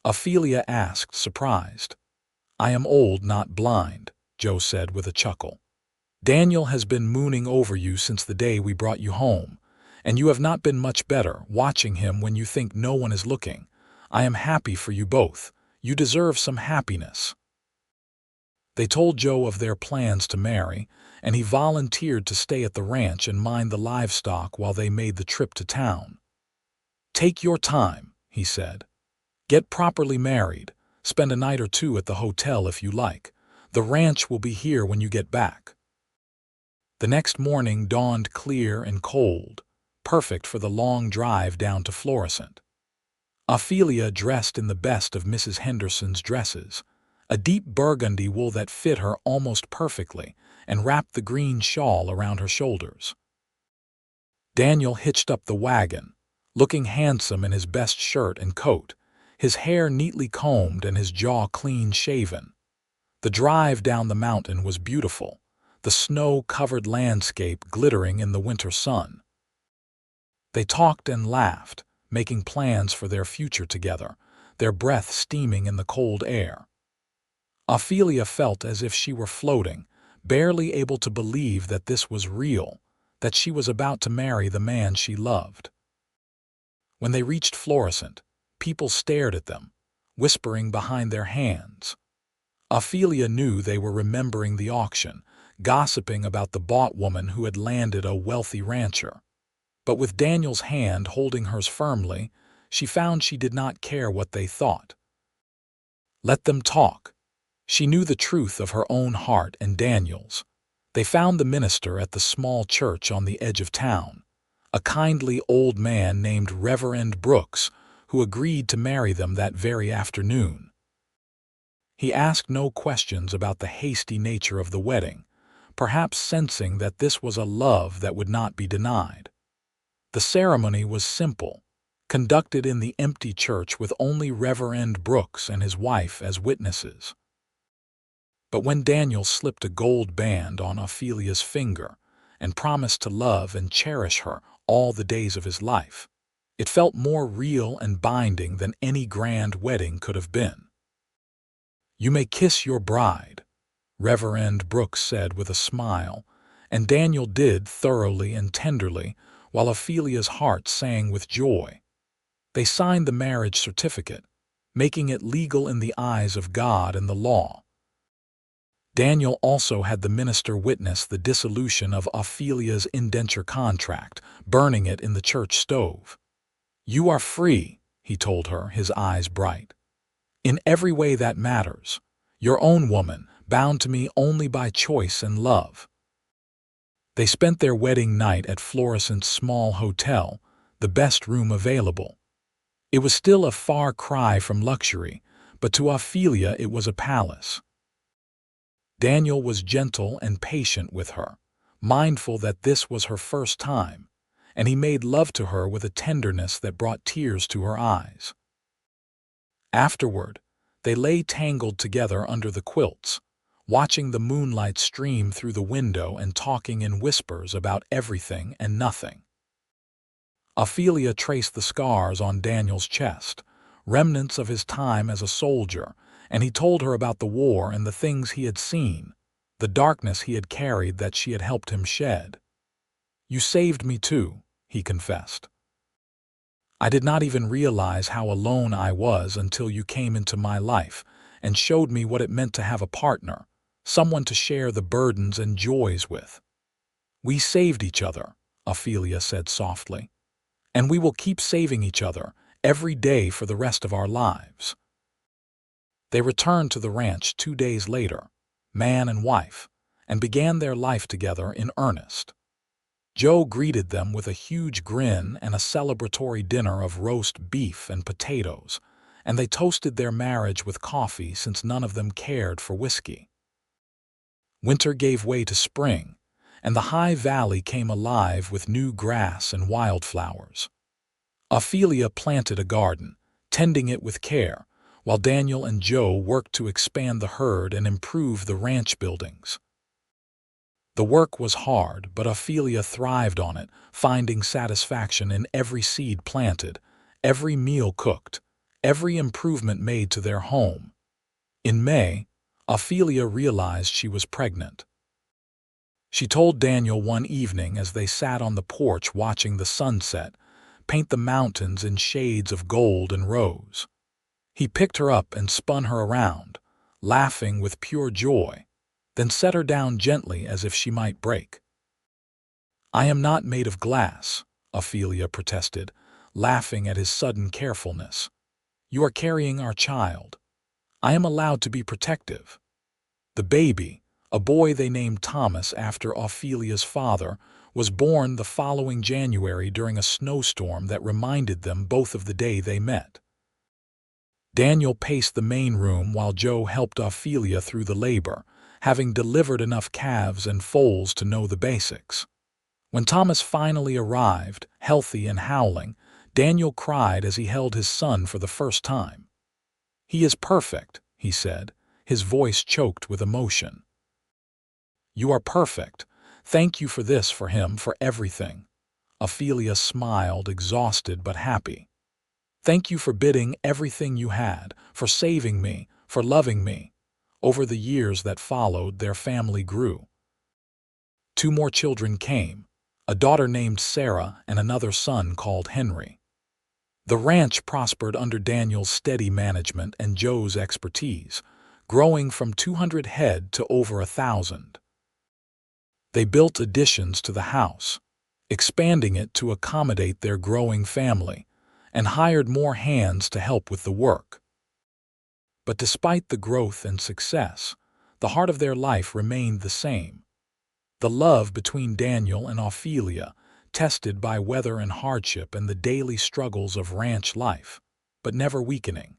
Ophelia asked, surprised. "I am old, not blind," Joe said with a chuckle. "Daniel has been mooning over you since the day we brought you home, and you have not been much better, watching him when you think no one is looking. I am happy for you both. You deserve some happiness." They told Joe of their plans to marry, and he volunteered to stay at the ranch and mind the livestock while they made the trip to town. "Take your time," he said. "Get properly married. Spend a night or two at the hotel if you like. The ranch will be here when you get back." The next morning dawned clear and cold, perfect for the long drive down to Florissant. Ophelia dressed in the best of Mrs. Henderson's dresses, a deep burgundy wool that fit her almost perfectly and wrapped the green shawl around her shoulders. Daniel hitched up the wagon, looking handsome in his best shirt and coat, his hair neatly combed and his jaw clean-shaven. The drive down the mountain was beautiful, the snow-covered landscape glittering in the winter sun. They talked and laughed, making plans for their future together, their breath steaming in the cold air. Ophelia felt as if she were floating, barely able to believe that this was real, that she was about to marry the man she loved. When they reached Florissant, people stared at them, whispering behind their hands. Ophelia knew they were remembering the auction, gossiping about the bought woman who had landed a wealthy rancher. But with Daniel's hand holding hers firmly, she found she did not care what they thought. Let them talk. She knew the truth of her own heart and Daniel's. They found the minister at the small church on the edge of town, a kindly old man named Reverend Brooks, who agreed to marry them that very afternoon. He asked no questions about the hasty nature of the wedding, perhaps sensing that this was a love that would not be denied. The ceremony was simple, conducted in the empty church with only Reverend Brooks and his wife as witnesses. But when Daniel slipped a gold band on Ophelia's finger and promised to love and cherish her all the days of his life, it felt more real and binding than any grand wedding could have been. "You may kiss your bride," Reverend Brooks said with a smile, and Daniel did thoroughly and tenderly, while Ophelia's heart sang with joy. They signed the marriage certificate, making it legal in the eyes of God and the law. Daniel also had the minister witness the dissolution of Ophelia's indenture contract, burning it in the church stove. "You are free," he told her, his eyes bright. "In every way that matters. Your own woman, bound to me only by choice and love." They spent their wedding night at Florissant's small hotel, the best room available. It was still a far cry from luxury, but to Ophelia it was a palace. Daniel was gentle and patient with her, mindful that this was her first time, and he made love to her with a tenderness that brought tears to her eyes. Afterward, they lay tangled together under the quilts, watching the moonlight stream through the window and talking in whispers about everything and nothing. Ophelia traced the scars on Daniel's chest, remnants of his time as a soldier, and he told her about the war and the things he had seen, the darkness he had carried that she had helped him shed. "You saved me too," he confessed. "I did not even realize how alone I was until you came into my life and showed me what it meant to have a partner, someone to share the burdens and joys with." "We saved each other," Ophelia said softly, "and we will keep saving each other every day for the rest of our lives." They returned to the ranch 2 days later, man and wife, and began their life together in earnest. Joe greeted them with a huge grin and a celebratory dinner of roast beef and potatoes, and they toasted their marriage with coffee since none of them cared for whiskey. Winter gave way to spring, and the high valley came alive with new grass and wildflowers. Ophelia planted a garden, tending it with care, while Daniel and Joe worked to expand the herd and improve the ranch buildings. The work was hard, but Ophelia thrived on it, finding satisfaction in every seed planted, every meal cooked, every improvement made to their home. In May, Ophelia realized she was pregnant. She told Daniel one evening as they sat on the porch watching the sunset paint the mountains in shades of gold and rose. He picked her up and spun her around, laughing with pure joy, then set her down gently as if she might break. "I am not made of glass," Ophelia protested, laughing at his sudden carefulness. "You are carrying our child. I am allowed to be protective." The baby, A boy they named Thomas after Ophelia's father was born the following January during a snowstorm that reminded them both of the day they met. Daniel paced the main room while Joe helped Ophelia through the labor, having delivered enough calves and foals to know the basics. When Thomas finally arrived, healthy and howling, Daniel cried as he held his son for the first time. "He is perfect," he said, his voice choked with emotion. "You are perfect. Thank you for him, for everything." Ophelia smiled, exhausted but happy. "Thank you for bidding everything you had, for saving me, for loving me." Over the years that followed, their family grew. 2 more children came, a daughter named Sarah and another son called Henry. The ranch prospered under Daniel's steady management and Joe's expertise, growing from 200 head to over 1,000. They built additions to the house, expanding it to accommodate their growing family, and hired more hands to help with the work. But despite the growth and success, the heart of their life remained the same. The love between Daniel and Ophelia, tested by weather and hardship and the daily struggles of ranch life, but never weakening.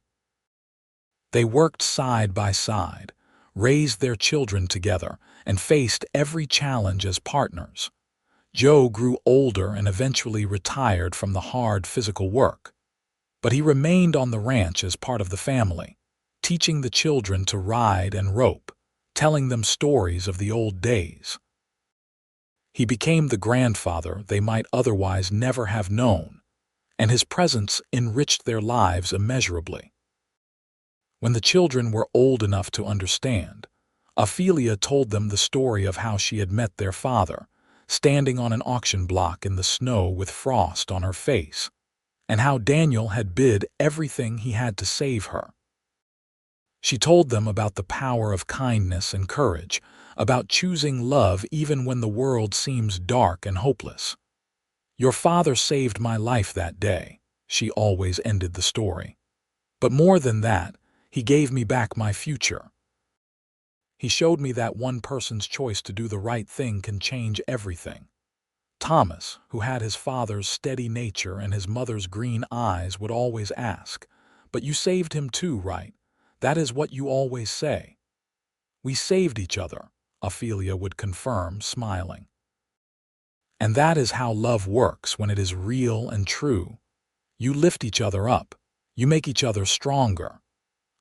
They worked side by side, raised their children together, and faced every challenge as partners. Joe grew older and eventually retired from the hard physical work, but he remained on the ranch as part of the family, teaching the children to ride and rope, telling them stories of the old days. He became the grandfather they might otherwise never have known, and his presence enriched their lives immeasurably. When the children were old enough to understand, Ophelia told them the story of how she had met their father, standing on an auction block in the snow with frost on her face, and how Daniel had bid everything he had to save her. She told them about the power of kindness and courage, about choosing love even when the world seems dark and hopeless. "Your father saved my life that day," she always ended the story. "But more than that, he gave me back my future. He showed me that one person's choice to do the right thing can change everything." Thomas, who had his father's steady nature and his mother's green eyes, would always ask, "But you saved him too, right? That is what you always say." "We saved each other," Ophelia would confirm, smiling. "And that is how love works when it is real and true. You lift each other up. You make each other stronger."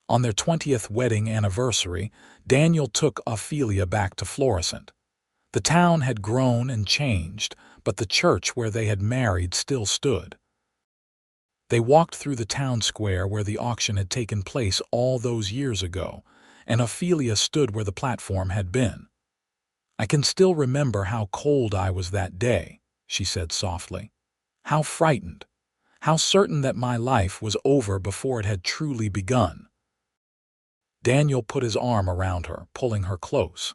On their 20th wedding anniversary, Daniel took Ophelia back to Florissant. The town had grown and changed, but the church where they had married still stood. They walked through the town square where the auction had taken place all those years ago, and Ophelia stood where the platform had been. "I can still remember how cold I was that day," she said softly. "How frightened, how certain that my life was over before it had truly begun." Daniel put his arm around her, pulling her close.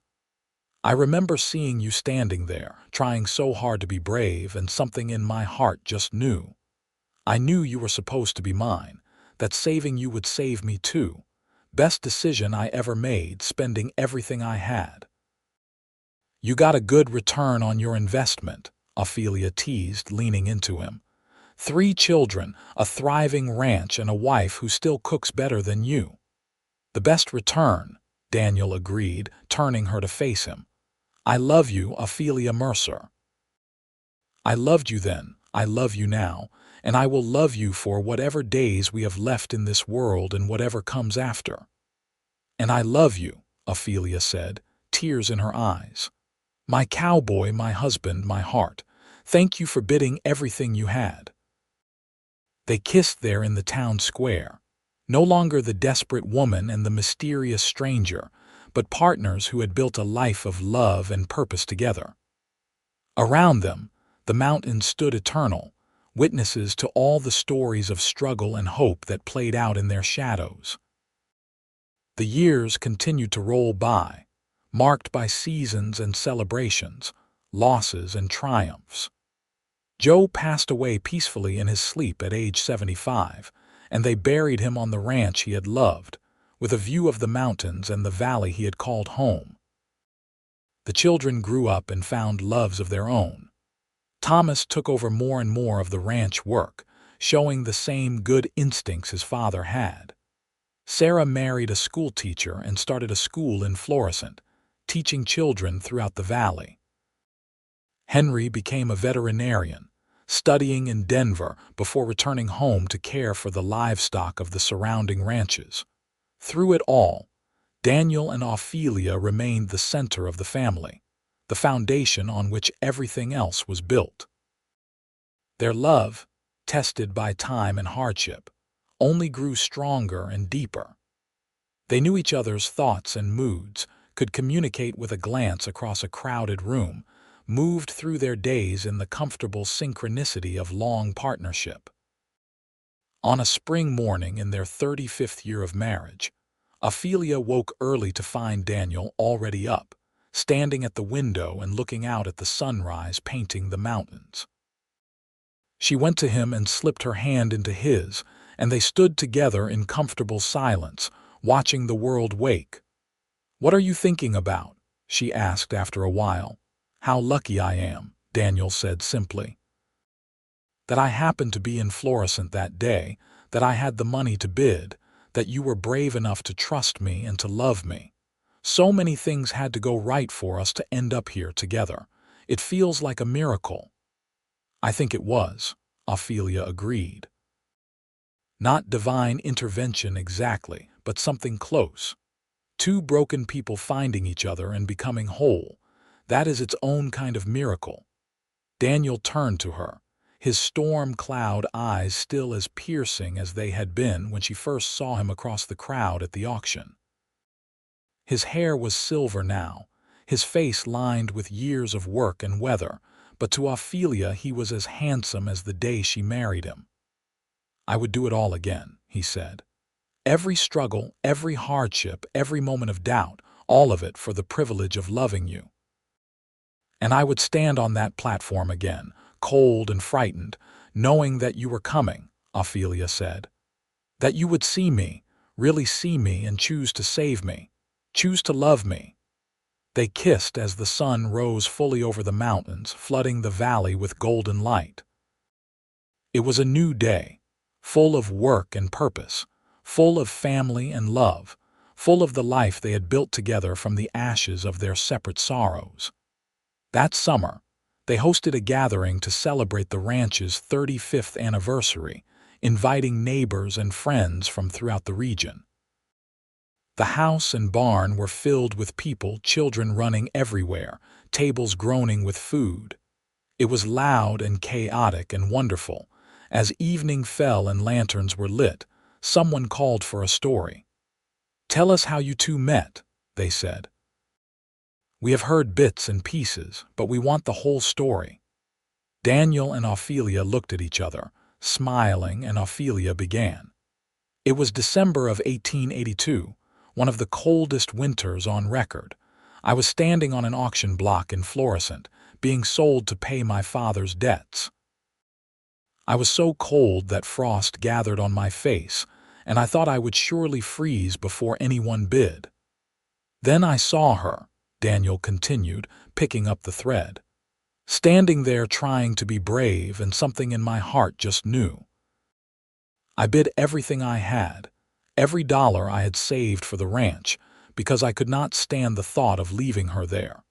"I remember seeing you standing there, trying so hard to be brave, and something in my heart just knew. I knew you were supposed to be mine, that saving you would save me too. Best decision I ever made, spending everything I had." "You got a good return on your investment," Ophelia teased, leaning into him. 3 children, a thriving ranch, and a wife who still cooks better than you." "The best return," Daniel agreed, turning her to face him. "I love you, Ophelia Mercer. I loved you then, I love you now, and I will love you for whatever days we have left in this world and whatever comes after." "And I love you," Ophelia said, tears in her eyes. "My cowboy, my husband, my heart. Thank you for bidding everything you had." They kissed there in the town square, no longer the desperate woman and the mysterious stranger, but partners who had built a life of love and purpose together. Around them, the mountains stood eternal, witnesses to all the stories of struggle and hope that played out in their shadows. The years continued to roll by, marked by seasons and celebrations, losses and triumphs. Joe passed away peacefully in his sleep at age 75, and they buried him on the ranch he had loved, with a view of the mountains and the valley he had called home. The children grew up and found loves of their own. Thomas took over more and more of the ranch work, showing the same good instincts his father had. Sarah married a schoolteacher and started a school in Florissant, teaching children throughout the valley. Henry became a veterinarian, studying in Denver before returning home to care for the livestock of the surrounding ranches. Through it all, Daniel and Ophelia remained the center of the family, the foundation on which everything else was built. Their love, tested by time and hardship, only grew stronger and deeper. They knew each other's thoughts and moods, could communicate with a glance across a crowded room, moved through their days in the comfortable synchronicity of long partnership. On a spring morning in their 35th year of marriage, Ophelia woke early to find Daniel already up, standing at the window and looking out at the sunrise painting the mountains. She went to him and slipped her hand into his, and they stood together in comfortable silence, watching the world wake. "What are you thinking about?" she asked after a while. "How lucky I am," Daniel said simply. "That I happened to be in Florissant that day, that I had the money to bid, that you were brave enough to trust me and to love me. So many things had to go right for us to end up here together. It feels like a miracle." "I think it was," Ophelia agreed. "Not divine intervention exactly, but something close. Two broken people finding each other and becoming whole. That is its own kind of miracle." Daniel turned to her, his storm cloud eyes still as piercing as they had been when she first saw him across the crowd at the auction. His hair was silver now, his face lined with years of work and weather, but to Ophelia he was as handsome as the day she married him. "I would do it all again," he said. "Every struggle, every hardship, every moment of doubt, all of it for the privilege of loving you. And I would stand on that platform again, cold and frightened, knowing that you were coming," Ophelia said. "That you would see me, really see me and choose to save me, choose to love me." They kissed as the sun rose fully over the mountains, flooding the valley with golden light. It was a new day, full of work and purpose, full of family and love, full of the life they had built together from the ashes of their separate sorrows. That summer, they hosted a gathering to celebrate the ranch's 35th anniversary, inviting neighbors and friends from throughout the region. The house and barn were filled with people, children running everywhere, tables groaning with food. It was loud and chaotic and wonderful. As evening fell and lanterns were lit, someone called for a story. "Tell us how you two met," they said. "We have heard bits and pieces, but we want the whole story." Daniel and Ophelia looked at each other, smiling, and Ophelia began. "It was December of 1882, one of the coldest winters on record. I was standing on an auction block in Florissant, being sold to pay my father's debts. I was so cold that frost gathered on my face, and I thought I would surely freeze before anyone bid. Then I saw her," Daniel continued, picking up the thread, "standing there trying to be brave, and something in my heart just knew. I bid everything I had, every dollar I had saved for the ranch, because I could not stand the thought of leaving her there."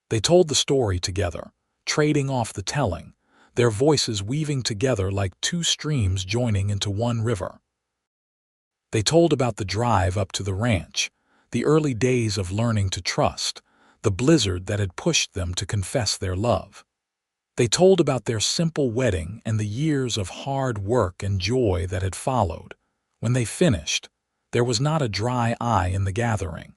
They told the story together, trading off the telling, their voices weaving together like two streams joining into one river. They told about the drive up to the ranch, the early days of learning to trust, the blizzard that had pushed them to confess their love. They told about their simple wedding and the years of hard work and joy that had followed. When they finished, there was not a dry eye in the gathering.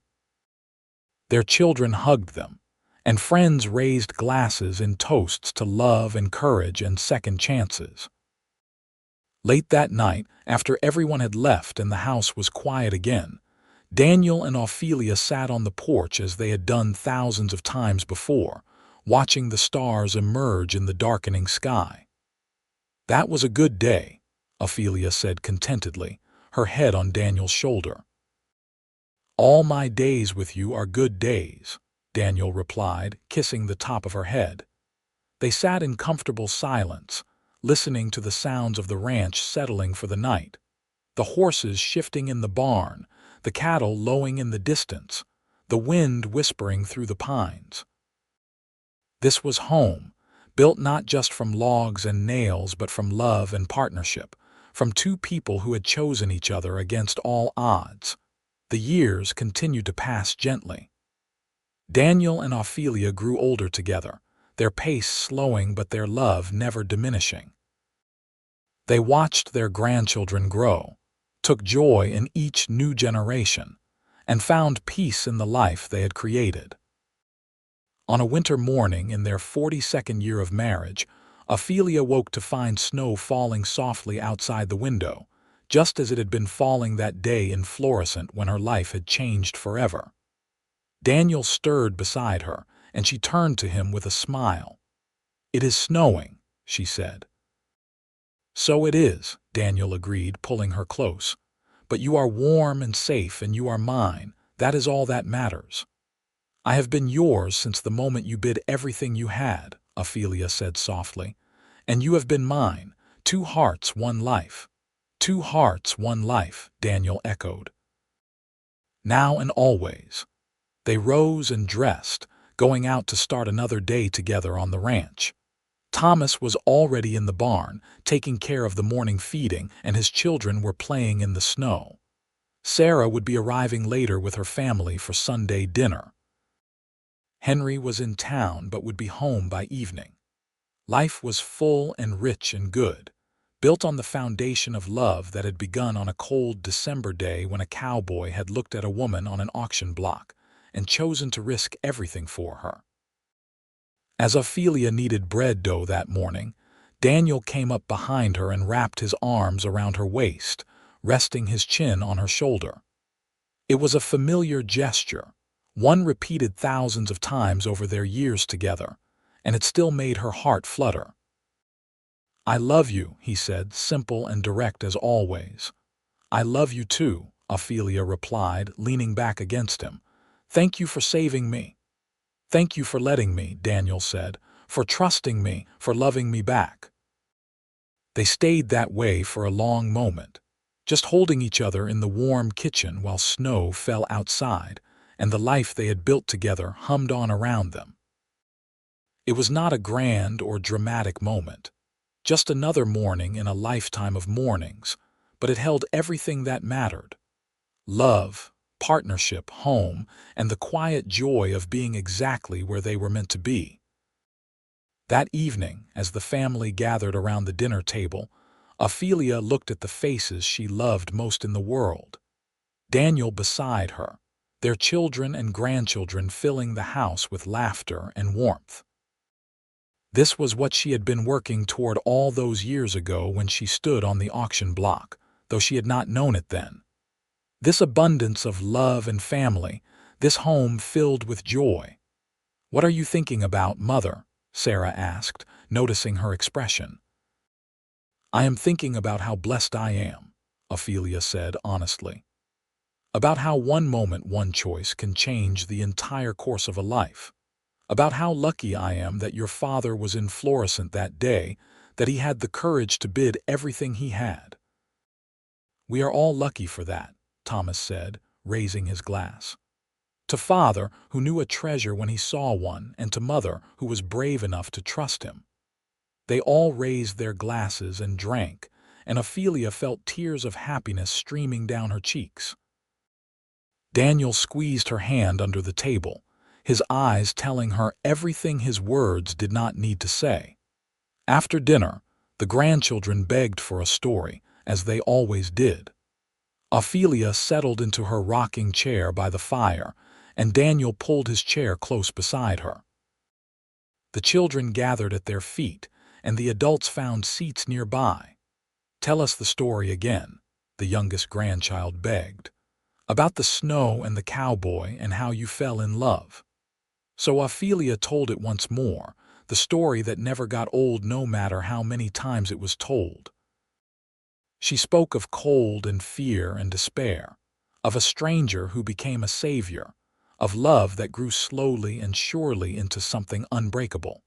Their children hugged them, and friends raised glasses in toasts to love and courage and second chances. Late that night, after everyone had left and the house was quiet again, Daniel and Ophelia sat on the porch as they had done thousands of times before, watching the stars emerge in the darkening sky. "That was a good day," Ophelia said contentedly, her head on Daniel's shoulder. "All my days with you are good days," Daniel replied, kissing the top of her head. They sat in comfortable silence, listening to the sounds of the ranch settling for the night, the horses shifting in the barn, the cattle lowing in the distance, the wind whispering through the pines. This was home, built not just from logs and nails but from love and partnership, from two people who had chosen each other against all odds. The years continued to pass gently. Daniel and Ophelia grew older together, their pace slowing but their love never diminishing. They watched their grandchildren grow, took joy in each new generation, and found peace in the life they had created. On a winter morning in their 42nd year of marriage, Ophelia woke to find snow falling softly outside the window, just as it had been falling that day in Florissant when her life had changed forever. Daniel stirred beside her, and she turned to him with a smile. "It is snowing," she said. "So it is," Daniel agreed, pulling her close. "But you are warm and safe, and you are mine. That is all that matters." "I have been yours since the moment you bid everything you had," Ophelia said softly. "And you have been mine. 2 hearts, 1 life." "2 hearts, 1 life," Daniel echoed. "Now and always." They rose and dressed, going out to start another day together on the ranch. Thomas was already in the barn, taking care of the morning feeding, and his children were playing in the snow. Sarah would be arriving later with her family for Sunday dinner. Henry was in town but would be home by evening. Life was full and rich and good, built on the foundation of love that had begun on a cold December day when a cowboy had looked at a woman on an auction block and chosen to risk everything for her. As Ophelia kneaded bread dough that morning, Daniel came up behind her and wrapped his arms around her waist, resting his chin on her shoulder. It was a familiar gesture, one repeated thousands of times over their years together, and it still made her heart flutter. "I love you," he said, simple and direct as always. "I love you too," Ophelia replied, leaning back against him. "Thank you for saving me." "Thank you for letting me," Daniel said, "for trusting me, for loving me back." They stayed that way for a long moment, just holding each other in the warm kitchen while snow fell outside, and the life they had built together hummed on around them. It was not a grand or dramatic moment, just another morning in a lifetime of mornings, but it held everything that mattered: love, partnership, home, and the quiet joy of being exactly where they were meant to be. That evening, as the family gathered around the dinner table, Ophelia looked at the faces she loved most in the world. Daniel beside her, their children and grandchildren filling the house with laughter and warmth. This was what she had been working toward all those years ago when she stood on the auction block, though she had not known it then. This abundance of love and family, this home filled with joy. "What are you thinking about, Mother?" Sarah asked, noticing her expression. "I am thinking about how blessed I am," Ophelia said honestly. "About how one moment, one choice can change the entire course of a life. About how lucky I am that your father was in Florissant that day, that he had the courage to bid everything he had." "We are all lucky for that," Thomas said, raising his glass. To Father, who knew a treasure when he saw one, and to Mother, who was brave enough to trust him. They all raised their glasses and drank, and Ophelia felt tears of happiness streaming down her cheeks. Daniel squeezed her hand under the table, his eyes telling her everything his words did not need to say. After dinner, the grandchildren begged for a story, as they always did. Ophelia settled into her rocking chair by the fire, and Daniel pulled his chair close beside her. The children gathered at their feet, and the adults found seats nearby. "Tell us the story again," the youngest grandchild begged. "About the snow and the cowboy and how you fell in love." So Ophelia told it once more, the story that never got old no matter how many times it was told. She spoke of cold and fear and despair, of a stranger who became a savior, of love that grew slowly and surely into something unbreakable.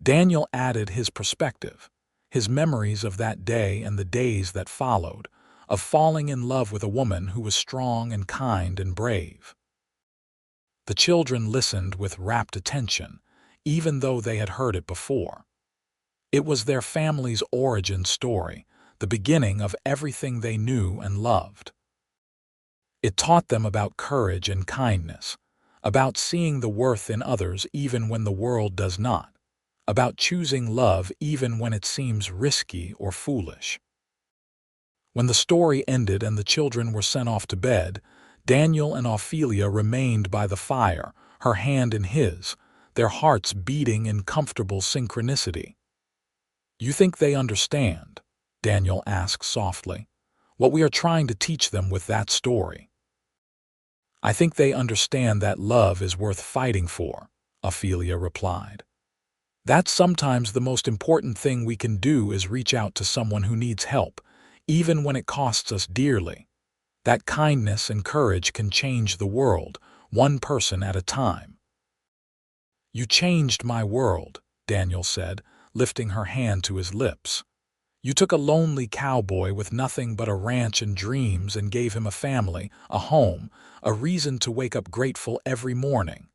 Daniel added his perspective, his memories of that day and the days that followed, of falling in love with a woman who was strong and kind and brave. The children listened with rapt attention, even though they had heard it before. It was their family's origin story, the beginning of everything they knew and loved. It taught them about courage and kindness, about seeing the worth in others even when the world does not, about choosing love even when it seems risky or foolish. When the story ended and the children were sent off to bed, Daniel and Ophelia remained by the fire, her hand in his, their hearts beating in comfortable synchronicity. "You think they understand?" Daniel asked softly. "What we are trying to teach them with that story?" "I think they understand that love is worth fighting for," Ophelia replied. "That sometimes the most important thing we can do is reach out to someone who needs help, even when it costs us dearly. That kindness and courage can change the world, one person at a time." "You changed my world," Daniel said, lifting her hand to his lips. "You took a lonely cowboy with nothing but a ranch and dreams and gave him a family, a home, a reason to wake up grateful every morning.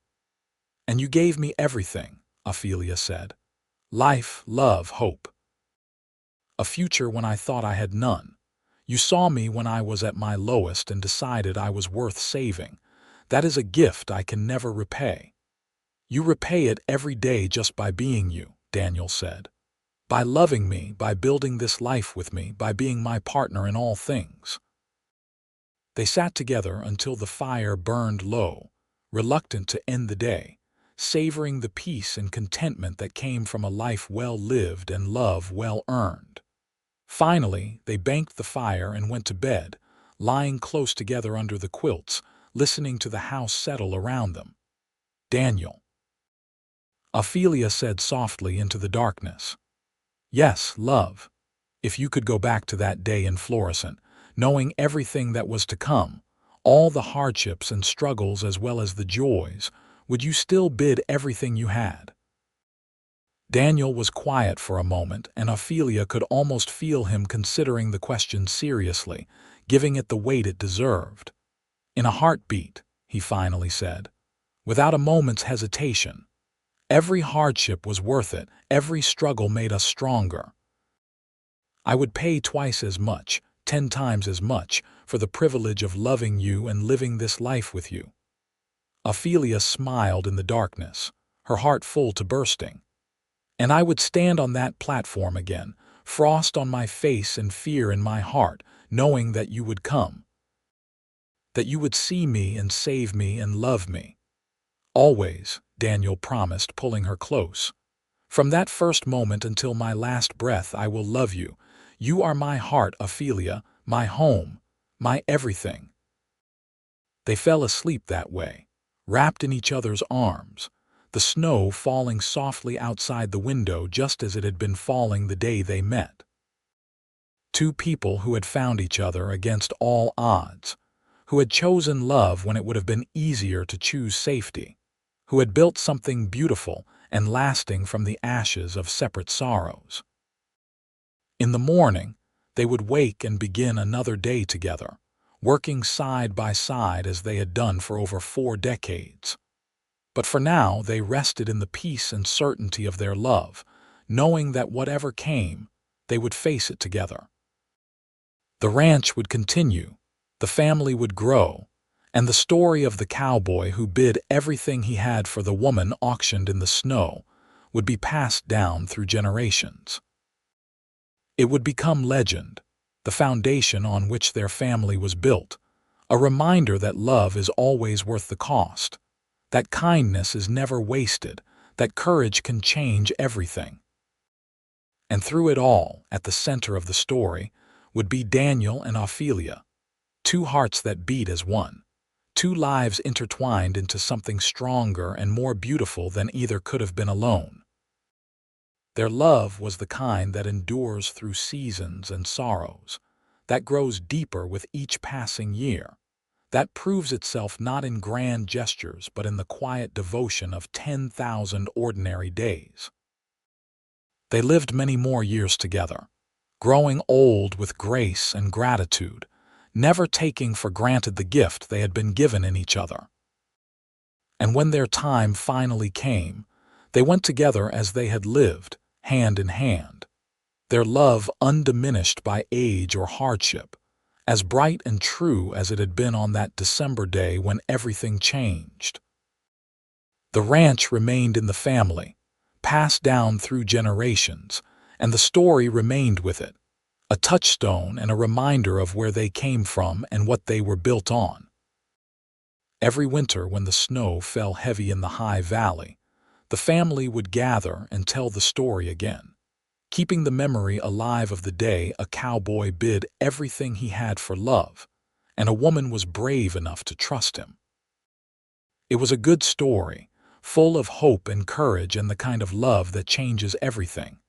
And you gave me everything," Ophelia said. "Life, love, hope. A future when I thought I had none. You saw me when I was at my lowest and decided I was worth saving. That is a gift I can never repay." "You repay it every day just by being you," Daniel said. "By loving me, by building this life with me, by being my partner in all things." They sat together until the fire burned low, reluctant to end the day, savoring the peace and contentment that came from a life well lived and love well earned. Finally, they banked the fire and went to bed, lying close together under the quilts, listening to the house settle around them. "Daniel," Ophelia said softly into the darkness. "Yes, love. If you could go back to that day in Florissant, knowing everything that was to come, all the hardships and struggles as well as the joys, would you still bid everything you had?" Daniel was quiet for a moment, and Ophelia could almost feel him considering the question seriously, giving it the weight it deserved. "In a heartbeat," he finally said, without a moment's hesitation. "Every hardship was worth it, every struggle made us stronger. I would pay twice as much, 10 times as much, for the privilege of loving you and living this life with you." Ophelia smiled in the darkness, her heart full to bursting. "And I would stand on that platform again, frost on my face and fear in my heart, knowing that you would come. That you would see me and save me and love me. Always," Daniel promised, pulling her close. "From that first moment until my last breath I will love you. You are my heart, Ophelia, my home, my everything." They fell asleep that way, wrapped in each other's arms, the snow falling softly outside the window just as it had been falling the day they met. Two people who had found each other against all odds, who had chosen love when it would have been easier to choose safety, who had built something beautiful and lasting from the ashes of separate sorrows. In the morning, they would wake and begin another day together, working side by side as they had done for over 4 decades. But for now, they rested in the peace and certainty of their love, knowing that whatever came, they would face it together. The ranch would continue, the family would grow, and the story of the cowboy who bid everything he had for the woman auctioned in the snow would be passed down through generations. It would become legend, the foundation on which their family was built, a reminder that love is always worth the cost, that kindness is never wasted, that courage can change everything. And through it all, at the center of the story, would be Daniel and Ophelia, two hearts that beat as one, two lives intertwined into something stronger and more beautiful than either could have been alone. Their love was the kind that endures through seasons and sorrows, that grows deeper with each passing year, that proves itself not in grand gestures but in the quiet devotion of 10,000 ordinary days. They lived many more years together, growing old with grace and gratitude, never taking for granted the gift they had been given in each other. And when their time finally came, they went together as they had lived, hand in hand, their love undiminished by age or hardship, as bright and true as it had been on that December day when everything changed. The ranch remained in the family, passed down through generations, and the story remained with it, a touchstone and a reminder of where they came from and what they were built on. Every winter when the snow fell heavy in the high valley, the family would gather and tell the story again, keeping the memory alive of the day a cowboy bid everything he had for love, and a woman was brave enough to trust him. It was a good story, full of hope and courage and the kind of love that changes everything.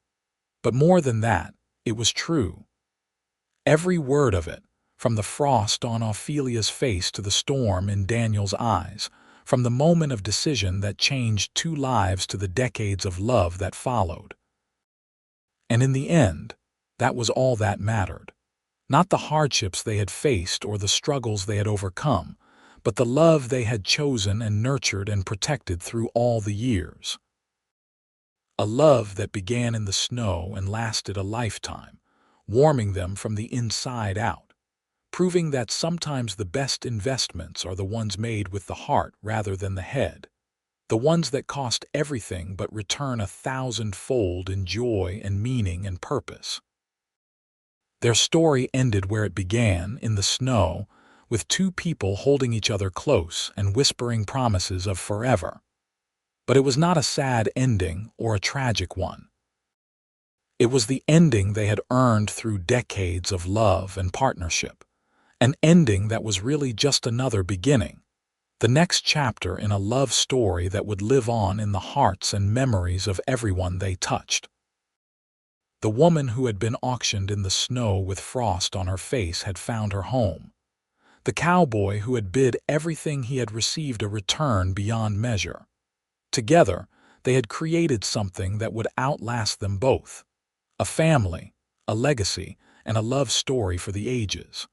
But more than that, it was true. Every word of it, from the frost on Ophelia's face to the storm in Daniel's eyes, from the moment of decision that changed two lives to the decades of love that followed. And in the end, that was all that mattered. Not the hardships they had faced or the struggles they had overcome, but the love they had chosen and nurtured and protected through all the years. A love that began in the snow and lasted a lifetime, warming them from the inside out, proving that sometimes the best investments are the ones made with the heart rather than the head, the ones that cost everything but return 1,000-fold in joy and meaning and purpose. Their story ended where it began, in the snow, with two people holding each other close and whispering promises of forever. But it was not a sad ending or a tragic one. It was the ending they had earned through decades of love and partnership, an ending that was really just another beginning, the next chapter in a love story that would live on in the hearts and memories of everyone they touched. The woman who had been auctioned in the snow with frost on her face had found her home. The cowboy who had bid everything he had received a return beyond measure. Together, they had created something that would outlast them both, a family, a legacy, and a love story for the ages.